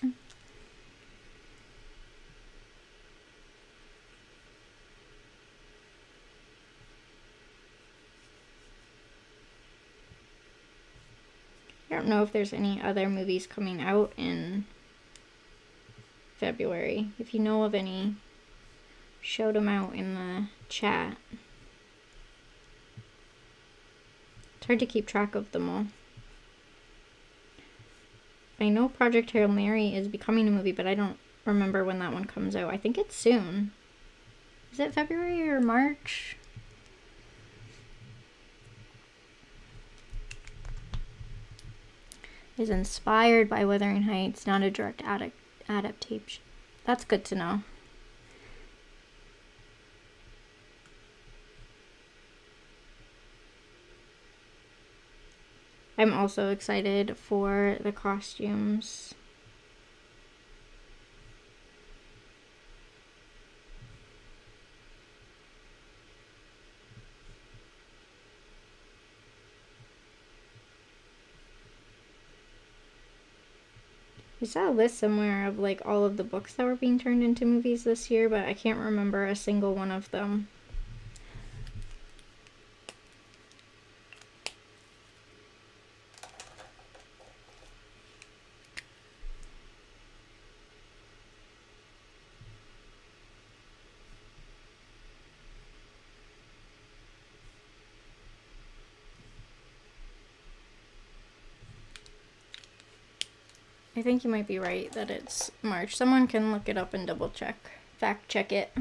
I don't know if there's any other movies coming out in February. If you know of any, shout them out in the chat. It's hard to keep track of them all. I know Project Hail Mary is becoming a movie, but I don't remember when that one comes out. I think it's soon. Is it February or March? Is inspired by Wuthering Heights, not a direct adaptation. That's good to know. I'm also excited for the costumes. I saw a list somewhere of like all of the books that were being turned into movies this year, but I can't remember a single one of them. I think you might be right that it's March. Someone can look it up and double check, fact check it.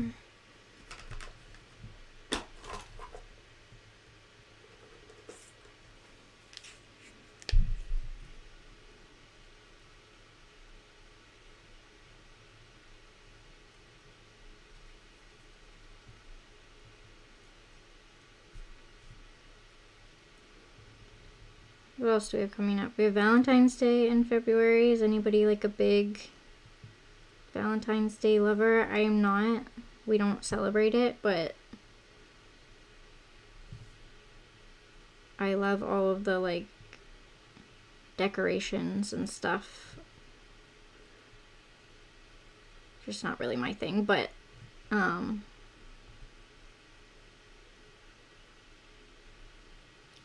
What else do we have coming up? We have Valentine's Day in February. Is anybody like a big Valentine's Day lover? I am not. We don't celebrate it, but I love all of the like decorations and stuff. Just not really my thing, but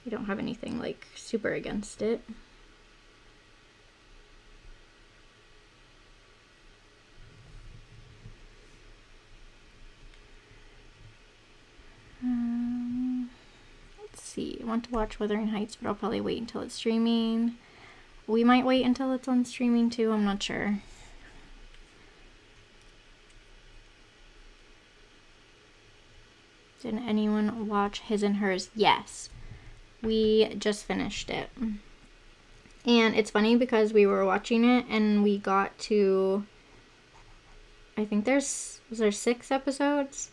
I don't have anything like super against it. Let's see. I want to watch Wuthering Heights, but I'll probably wait until it's streaming. We might wait until it's on streaming too. I'm not sure. Did anyone watch His and Hers? Yes. We just finished it. And it's funny because we were watching it and we got to, I think was there 6 episodes?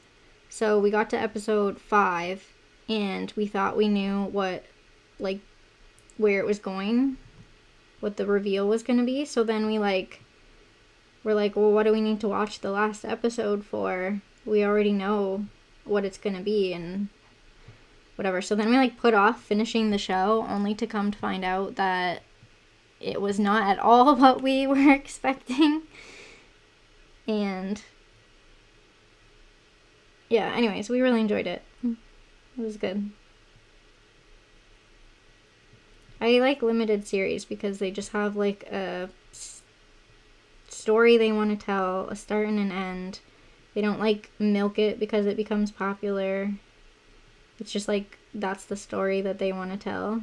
So we got to episode 5 and we thought we knew where it was going, what the reveal was going to be. So then we we're like, well, what do we need to watch the last episode for? We already know what it's gonna be and whatever. So then we like put off finishing the show, only to come to find out that it was not at all what we were expecting. And yeah, anyways, we really enjoyed it. It was good. I like limited series because they just have like a story they want to tell, a start and an end. They don't like milk it because it becomes popular. It's just like that's the story that they want to tell.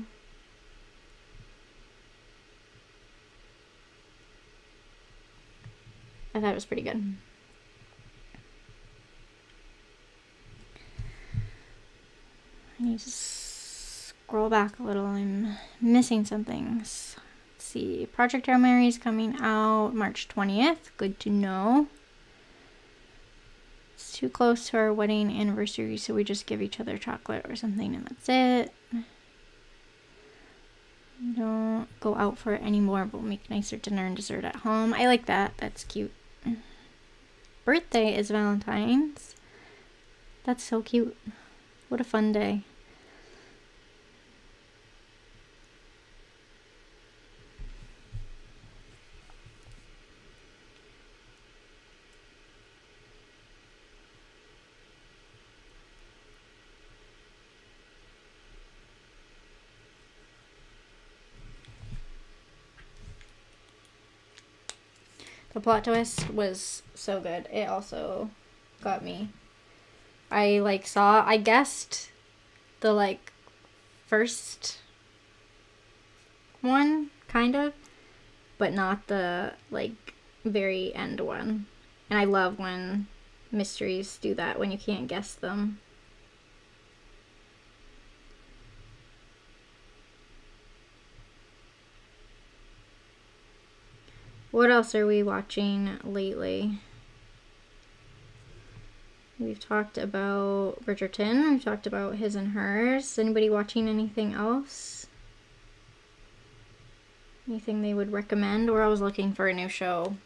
I thought it was pretty good. I need to scroll back a little. I'm missing some things. Let's see. Project Hail Mary is coming out March 20th. Good to know. It's too close to our wedding anniversary, so we just give each other chocolate or something, and that's it. Don't go out for it anymore, but we'll make nicer dinner and dessert at home. I like that. That's cute. Birthday is Valentine's. That's so cute. What a fun day. The plot twist was so good. It also got me. I guessed the first one, kind of, but not the very end one. And I love when mysteries do that, when you can't guess them. What else are we watching lately? We've talked about Bridgerton. We've talked about His and Hers. Anybody watching anything else? Anything they would recommend? We're always looking for a new show.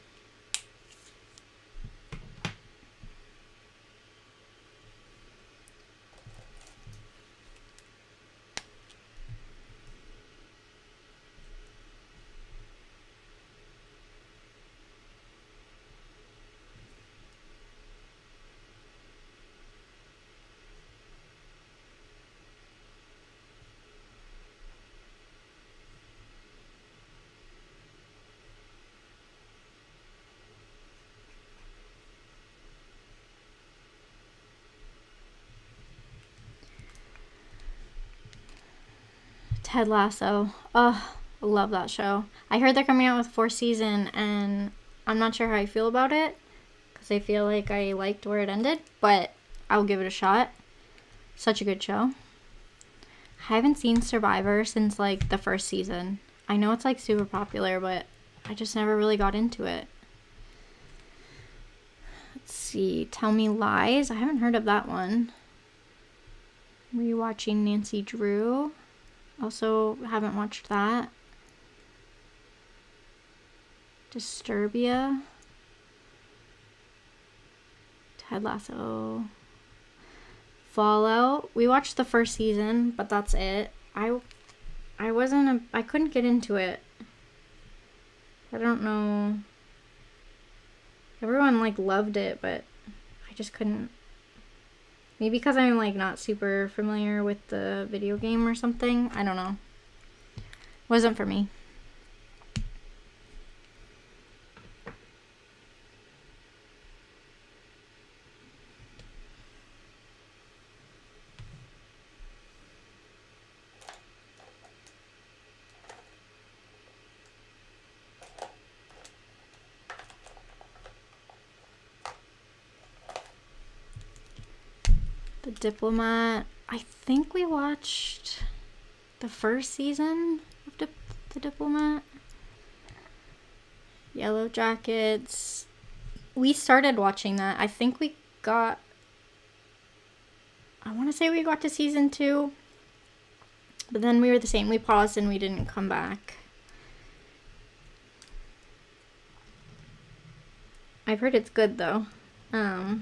Ted Lasso. Oh, I love that show. I heard they're coming out with 4th season, and I'm not sure how I feel about it, because I feel like I liked where it ended, but I'll give it a shot. Such a good show. I haven't seen Survivor since the 1st season. I know it's super popular, but I just never really got into it. Let's see. Tell Me Lies. I haven't heard of that one. Rewatching Nancy Drew. Also haven't watched that. Disturbia. Ted Lasso. Fallout. We watched the 1st season, but that's it. I couldn't get into it. I don't know. Everyone loved it, but I just couldn't. Maybe because I'm not super familiar with the video game or something. I don't know. Wasn't for me. The Diplomat. I think we watched the 1st season of The Diplomat. Yellow Jackets. We started watching that. I think we got... I want to say we got to season 2. But then we were the same. We paused and we didn't come back. I've heard it's good though. I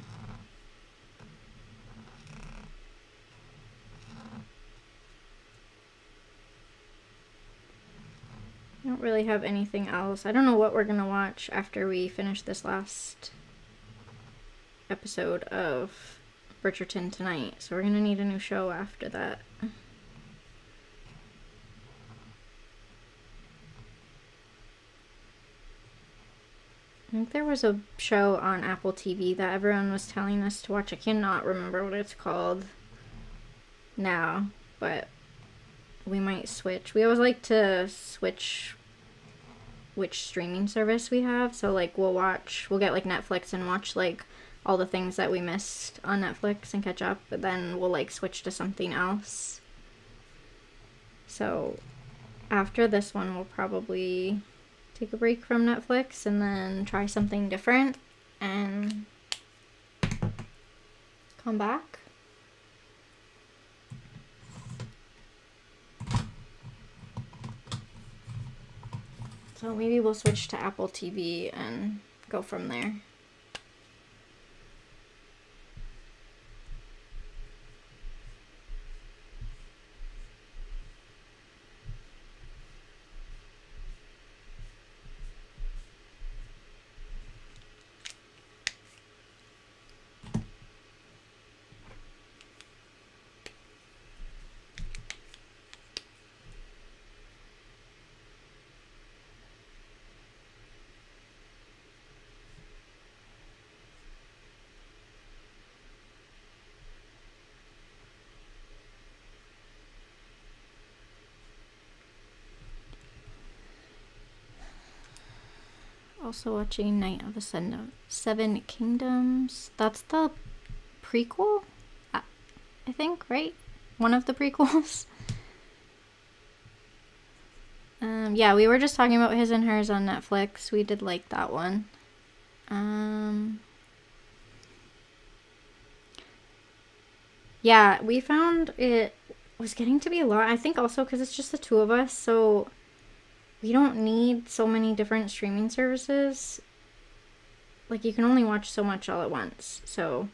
don't really have anything else. I don't know what we're gonna watch after we finish this last episode of Bridgerton tonight. So we're gonna need a new show after that. I think there was a show on Apple TV that everyone was telling us to watch. I cannot remember what it's called now, but we might switch. We always like to switch which streaming service we have. So like we'll get like Netflix and watch like all the things that we missed on Netflix and catch up, but then we'll like switch to something else. So after this one, we'll probably take a break from Netflix and then try something different and come back. So maybe we'll switch to Apple TV and go from there. Also watching Night of the Seven Kingdoms. That's the prequel, I think, right? One of the prequels. Yeah, we were just talking about His and Hers on Netflix. We did like that one. Yeah, we found it was getting to be a lot. I think also because it's just the two of us, so we don't need so many different streaming services. Like, you can only watch so much all at once. So,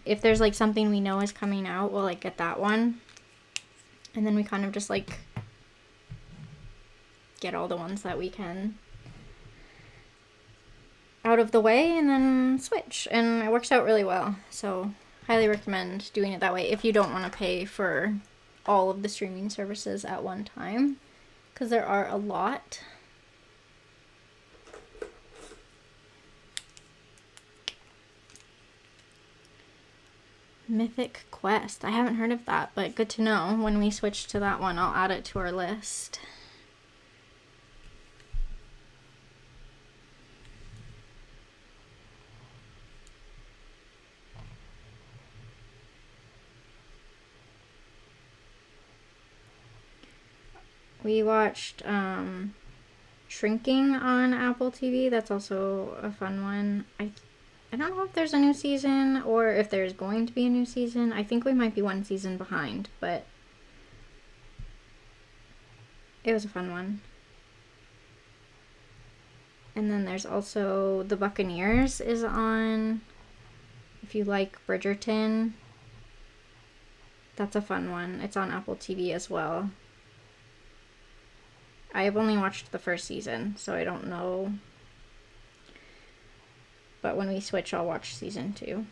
if there's, like, something we know is coming out, we'll, like, get that one. And then we kind of just, like, get all the ones that we can out of the way and then switch. And it works out really well. So, highly recommend doing it that way if you don't want to pay for all of the streaming services at one time, because there are a lot. Mythic Quest. I haven't heard of that, but good to know. When we switch to that one, I'll add it to our list. We watched Shrinking on Apple TV. That's also a fun one. I don't know if there's a new season or if there's going to be a new season. I think we might be one season behind, but it was a fun one. And then there's also The Buccaneers is on. If you like Bridgerton, that's a fun one. It's on Apple TV as well. I have only watched the first season, so I don't know. But when we switch, I'll watch season 2.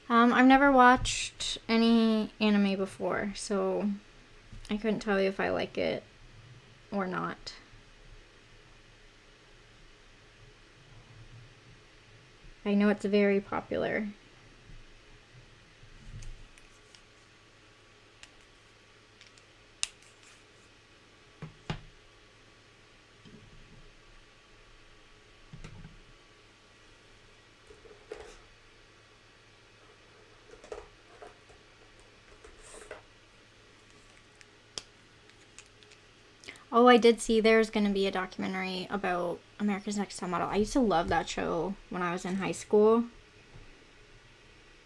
I've never watched any anime before, so I couldn't tell you if I like it or not. I know it's very popular. Oh, I did see there's going to be a documentary about America's Next Top Model. I used to love that show when I was in high school.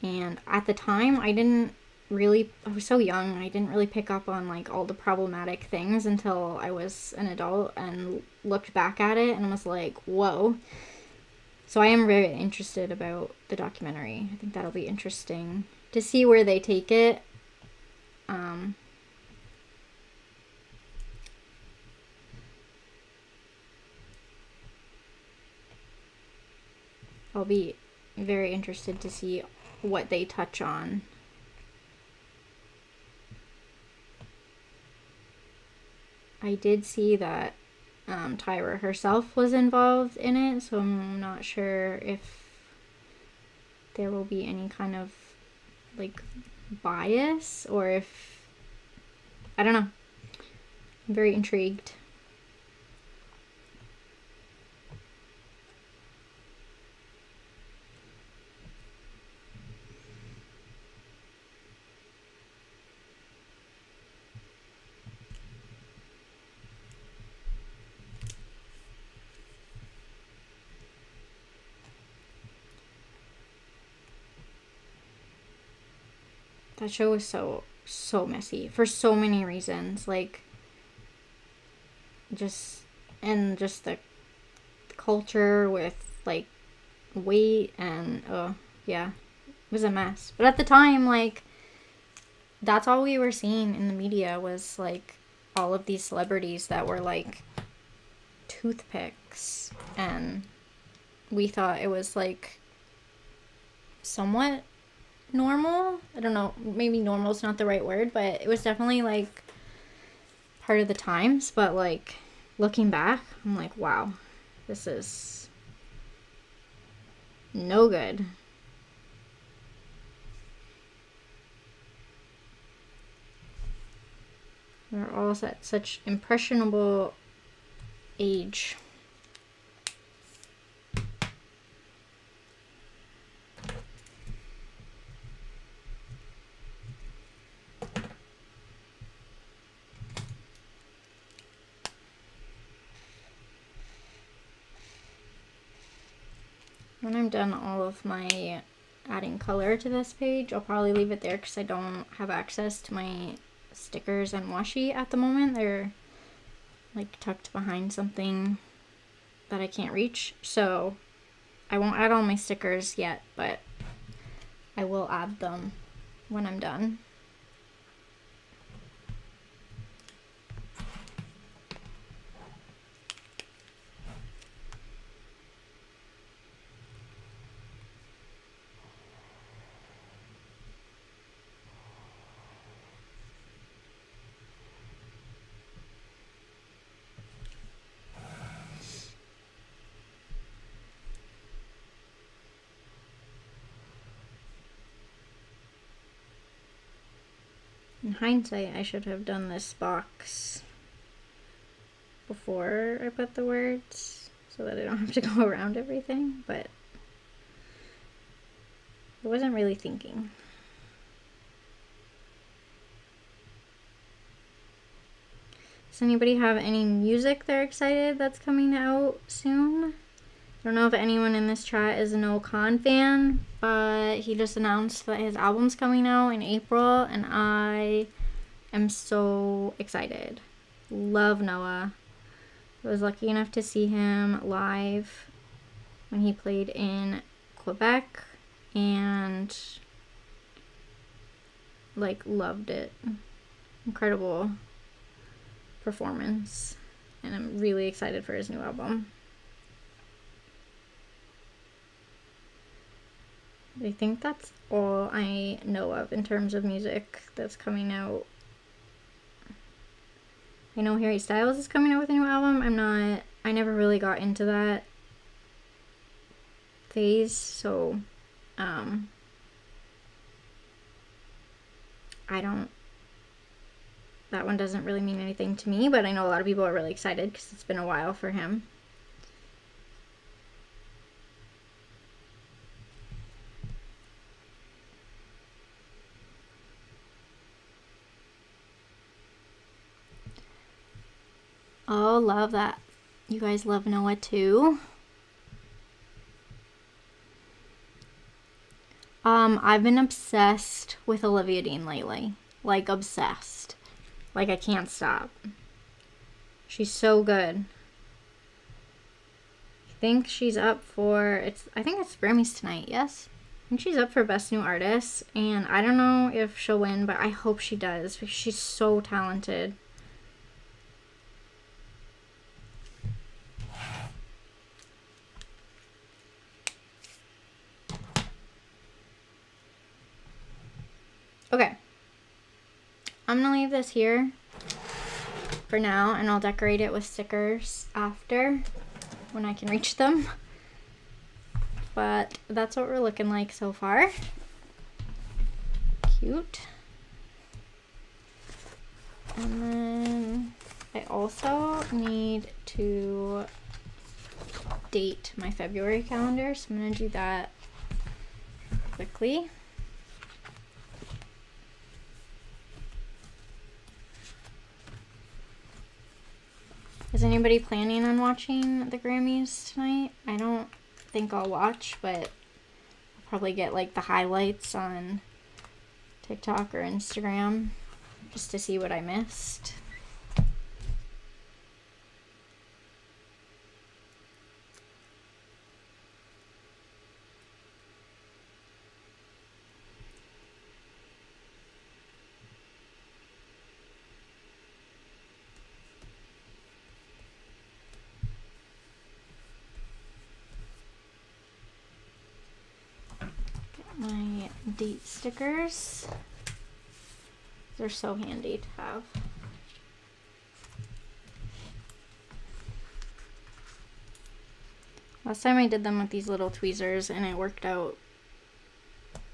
And at the time, I didn't I was so young. I didn't really pick up on like all the problematic things until I was an adult and looked back at it and was like, whoa. So I am very interested about the documentary. I think that'll be interesting to see where they take it. I'll be very interested to see what they touch on. I did see that Tyra herself was involved in it, so I'm not sure if there will be any kind of like bias or if I don't know. I'm very intrigued. That show was so messy for so many reasons. Like just the culture with like weight and yeah, it was a mess. But at the time, like that's all we were seeing in the media was like all of these celebrities that were like toothpicks, and we thought it was like somewhat normal. I don't know, maybe normal is not the right word, but it was definitely like part of the times. But like looking back, I'm like, wow, this is no good. We're all at such impressionable age. When I'm done all of my adding color to this page, I'll probably leave it there because I don't have access to my stickers and washi at the moment. They're like tucked behind something that I can't reach, so I won't add all my stickers yet, but I will add them when I'm done. In hindsight, I should have done this box before I put the words so that I don't have to go around everything, but I wasn't really thinking. Does anybody have any music they're excited that's coming out soon? I don't know if anyone in this chat is a Noah Kahan fan, but he just announced that his album's coming out in April, and I am so excited. Love Noah. I was lucky enough to see him live when he played in Quebec, and like loved it. Incredible performance, and I'm really excited for his new album. I think that's all I know of in terms of music that's coming out. I know Harry Styles is coming out with a new album. I never really got into that phase, so that one doesn't really mean anything to me, but I know a lot of people are really excited because it's been a while for him. Oh, love that. You guys love Noah too. I've been obsessed with Olivia Dean lately. Like, obsessed. Like, I can't stop. She's so good. I think she's up for, I think it's Grammys tonight, yes? I think she's up for Best New Artist, and I don't know if she'll win, but I hope she does, because she's so talented. Okay. I'm gonna leave this here for now, and I'll decorate it with stickers after, when I can reach them. But that's what we're looking like so far. Cute. And then I also need to date my February calendar, so I'm going to do that quickly. Is anybody planning on watching the Grammys tonight? I don't think I'll watch, but I'll probably get like the highlights on TikTok or Instagram just to see what I missed. My date stickers. They're so handy to have. Last time I did them with these little tweezers and it worked out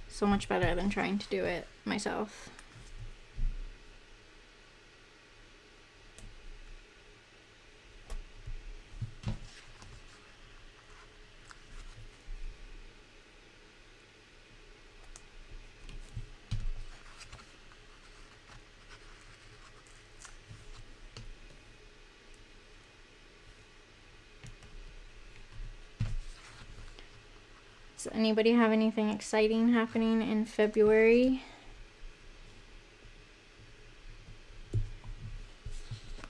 so much better than trying to do it myself. Does anybody have anything exciting happening in February?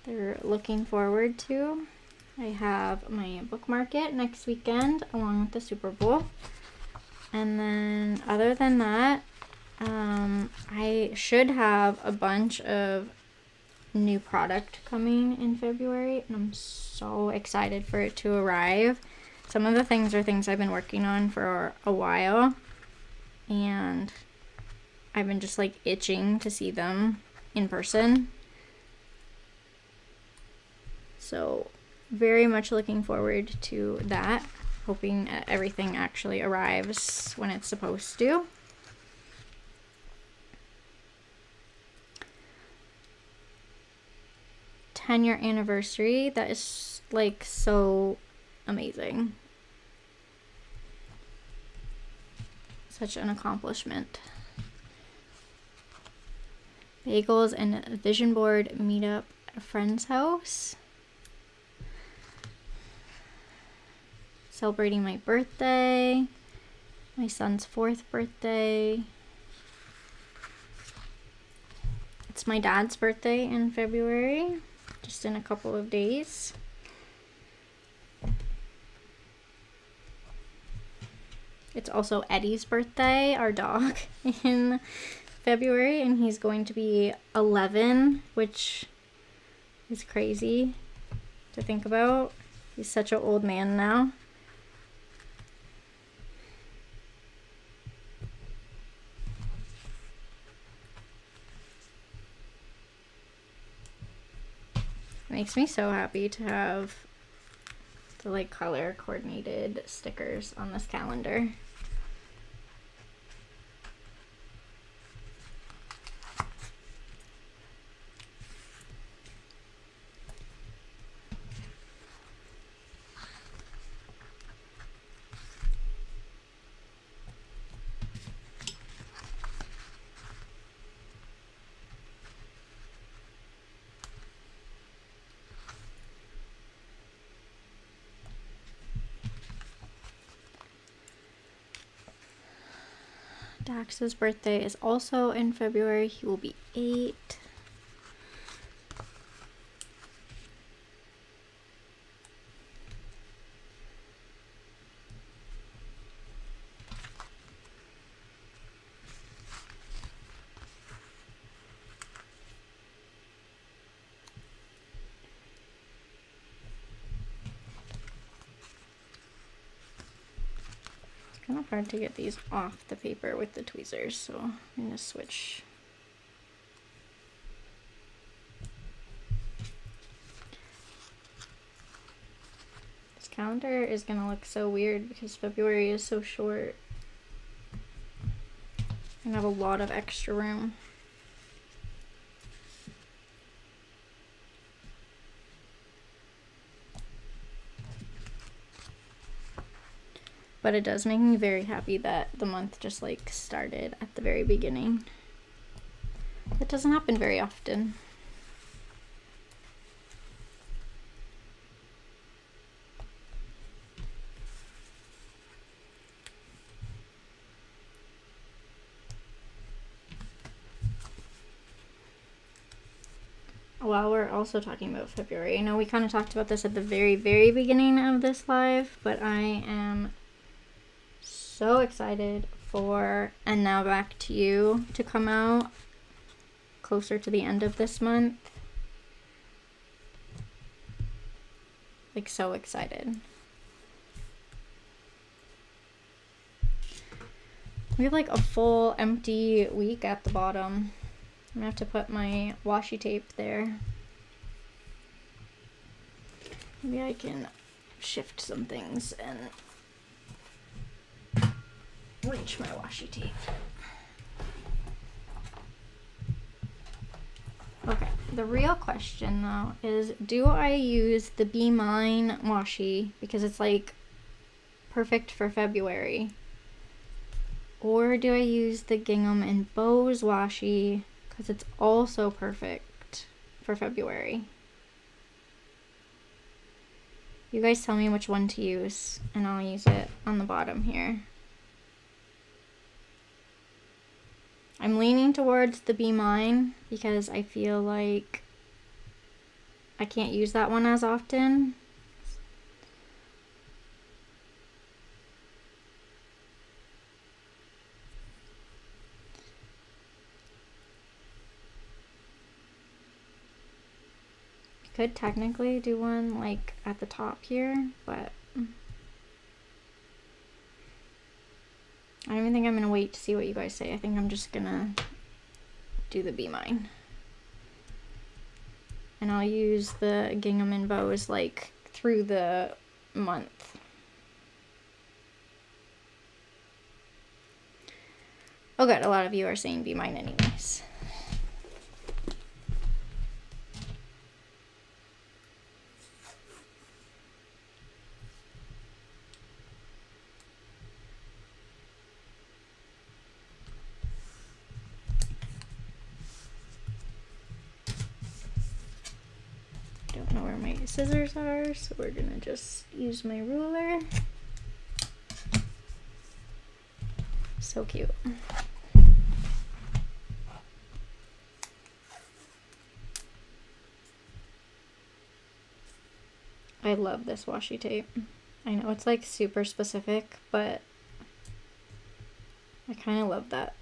They're looking forward to. I have my book market next weekend along with the Super Bowl. And then other than that, I should have a bunch of new product coming in February, and I'm so excited for it to arrive. Some of the things are things I've been working on for a while, and I've been just like itching to see them in person. So very much looking forward to that, hoping everything actually arrives when it's supposed to. Year anniversary, that is like so amazing. Such an accomplishment. Bagels and a vision board meetup at a friend's house. Celebrating my birthday, my son's 4th birthday. It's my dad's birthday in February, just in a couple of days. It's also Eddie's birthday, our dog, in February, and he's going to be 11, which is crazy to think about. He's such an old man now. It makes me so happy to have the like color coordinated stickers on this calendar. Dax's birthday is also in February. He will be 8. Kind of hard to get these off the paper with the tweezers, so I'm going to switch. This calendar is going to look so weird because February is so short. I have a lot of extra room. But it does make me very happy that the month just like started at the very beginning. That doesn't happen very often. While we're also talking about February, I know we kind of talked about this at the very, very beginning of this live, but I am so excited for And Now Back to You to come out closer to the end of this month. Like, so excited. We have like a full empty week at the bottom. I'm gonna have to put my washi tape there. Maybe I can shift some things and reach my washi tape. Okay, the real question though is, do I use the Be Mine washi because it's like perfect for February? Or do I use the Gingham and Bows washi because it's also perfect for February? You guys tell me which one to use and I'll use it on the bottom here. I'm leaning towards the Be Mine because I feel like I can't use that one as often. You could technically do one like at the top here, but I don't even think I'm going to wait to see what you guys say. I think I'm just going to do the Be Mine. And I'll use the Gingham and Bows like through the month. Oh good, a lot of you are saying Be Mine anyways. Don't know where my scissors are, so we're gonna just use my ruler. So cute. I love this washi tape. I know it's like super specific, but I kind of love that.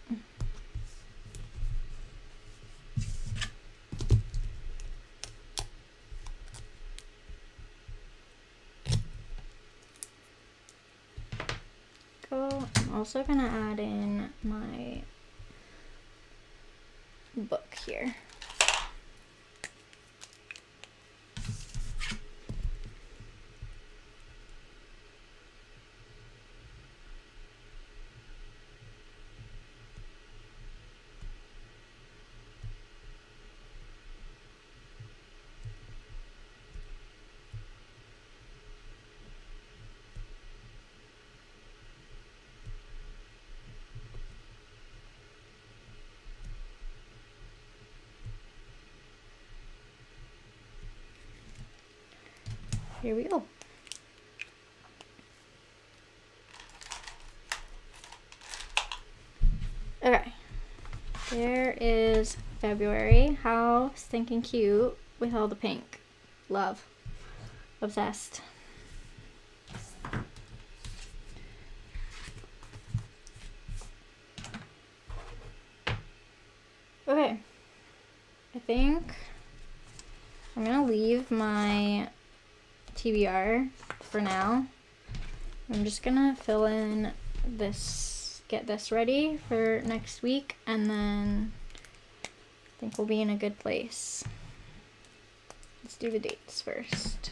I'm also gonna add in my book here. Here we go. Okay. There is February. How stinking cute with all the pink. Love. Obsessed. Okay. I think I'm gonna leave my TBR for now. I'm just gonna fill in this, get this ready for next week, and then I think we'll be in a good place. Let's do the dates first.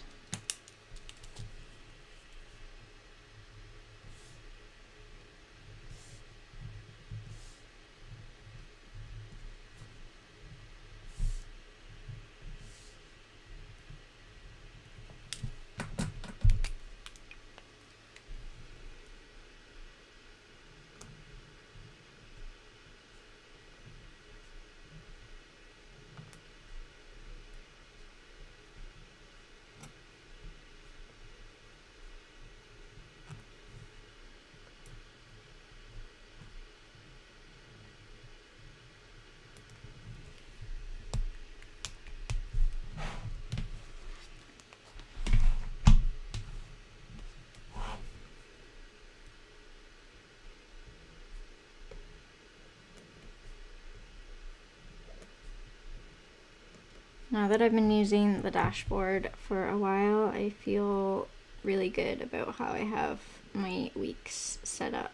Now that I've been using the dashboard for a while, I feel really good about how I have my weeks set up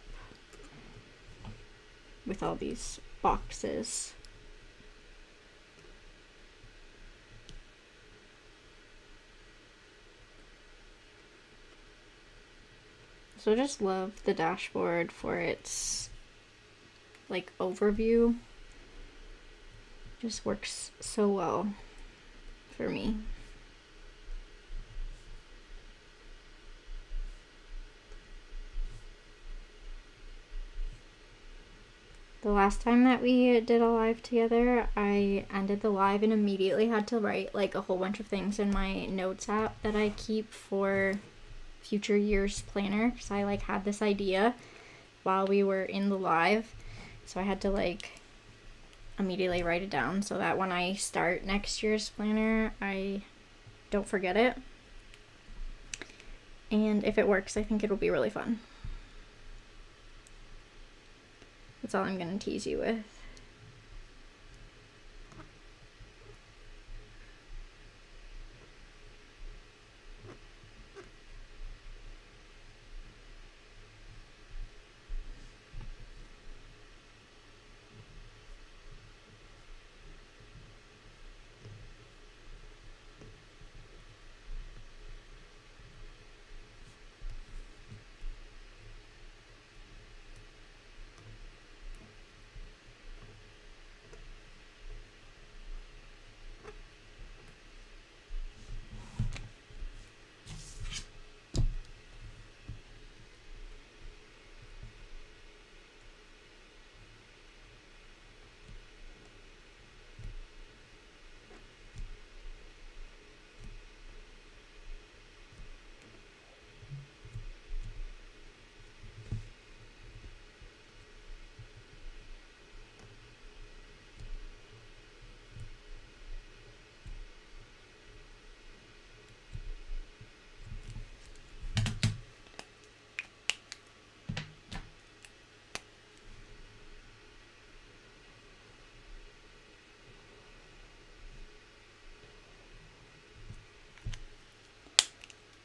with all these boxes. So just love the dashboard for its like overview. Just works so well for me. The last time that we did a live together, I ended the live and immediately had to write like a whole bunch of things in my notes app that I keep for future years planner, because I like had this idea while we were in the live, so I had to like immediately write it down so that when I start next year's planner I don't forget it. And if it works, I think it'll be really fun. That's all I'm gonna tease you with.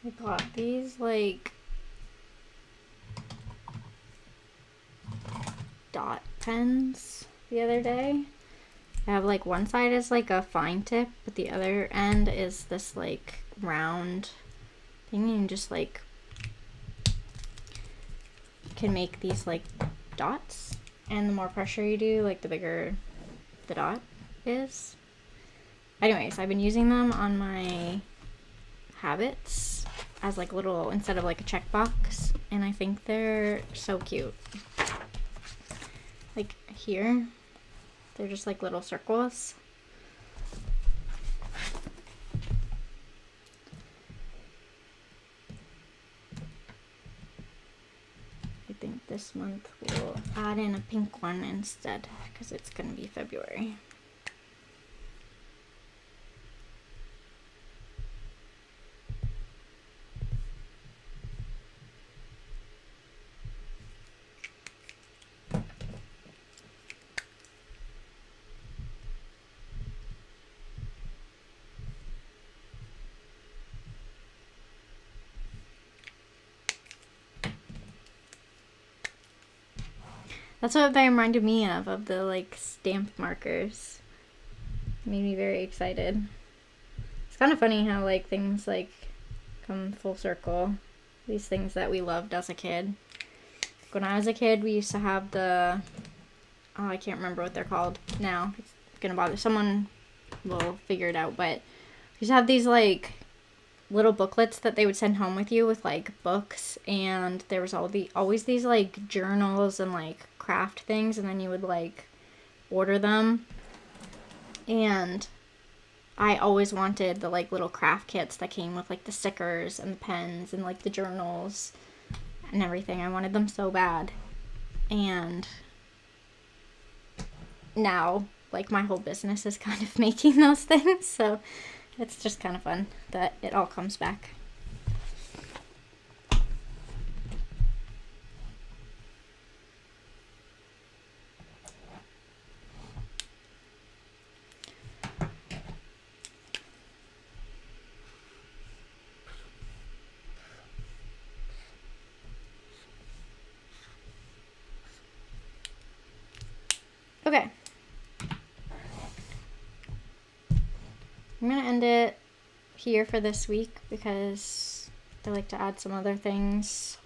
I got these like dot pens the other day. I have like one side is like a fine tip, but the other end is this like round thing, and just like can make these like dots, and the more pressure you do, like the bigger the dot is. Anyways, I've been using them on my habits as like little, instead of like a checkbox, and I think they're so cute. Like here, they're just like little circles. I think this one think we'll add in a pink one instead because it's going to be February. That's what they reminded me of the like stamp markers. Made me very excited. It's kind of funny how like things like come full circle. These things that we loved as a kid. When I was a kid, we used to have the, oh, I can't remember what they're called now. It's gonna bother, someone will figure it out, but we used to have these like little booklets that they would send home with you with like books, and there was always these like journals and like craft things, and then you would like order them. And I always wanted the like little craft kits that came with like the stickers and the pens and like the journals and everything. I wanted them so bad. And now like my whole business is kind of making those things, so it's just kind of fun that it all comes back. Okay. I'm going to end it here for this week because I like to add some other things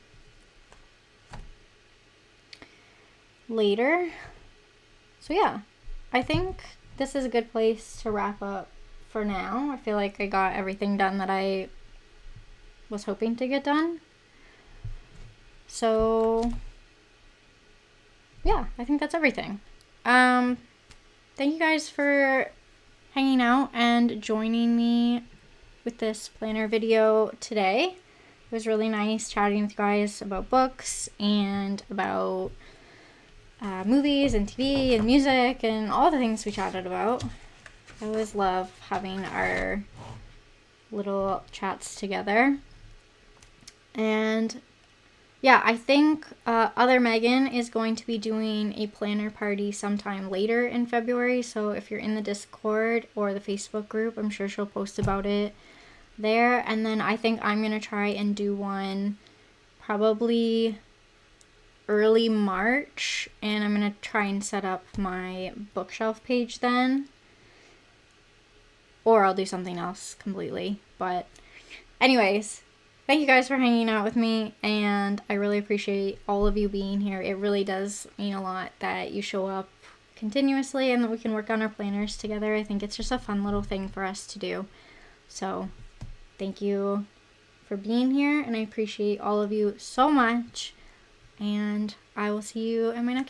later. So yeah, I think this is a good place to wrap up for now. I feel like I got everything done that I was hoping to get done. So yeah, I think that's everything. Thank you guys for hanging out and joining me with this planner video today. It was really nice chatting with you guys about books and about movies and TV and music and all the things we chatted about. I always love having our little chats together. And yeah, I think Other Megan is going to be doing a planner party sometime later in February. So if you're in the Discord or the Facebook group, I'm sure she'll post about it there. And then I think I'm going to try and do one probably early March. And I'm going to try and set up my bookshelf page then. Or I'll do something else completely. But anyways, thank you guys for hanging out with me, and I really appreciate all of you being here. It really does mean a lot that you show up continuously and that we can work on our planners together. I think it's just a fun little thing for us to do. So thank you for being here, and I appreciate all of you so much, and I will see you in my next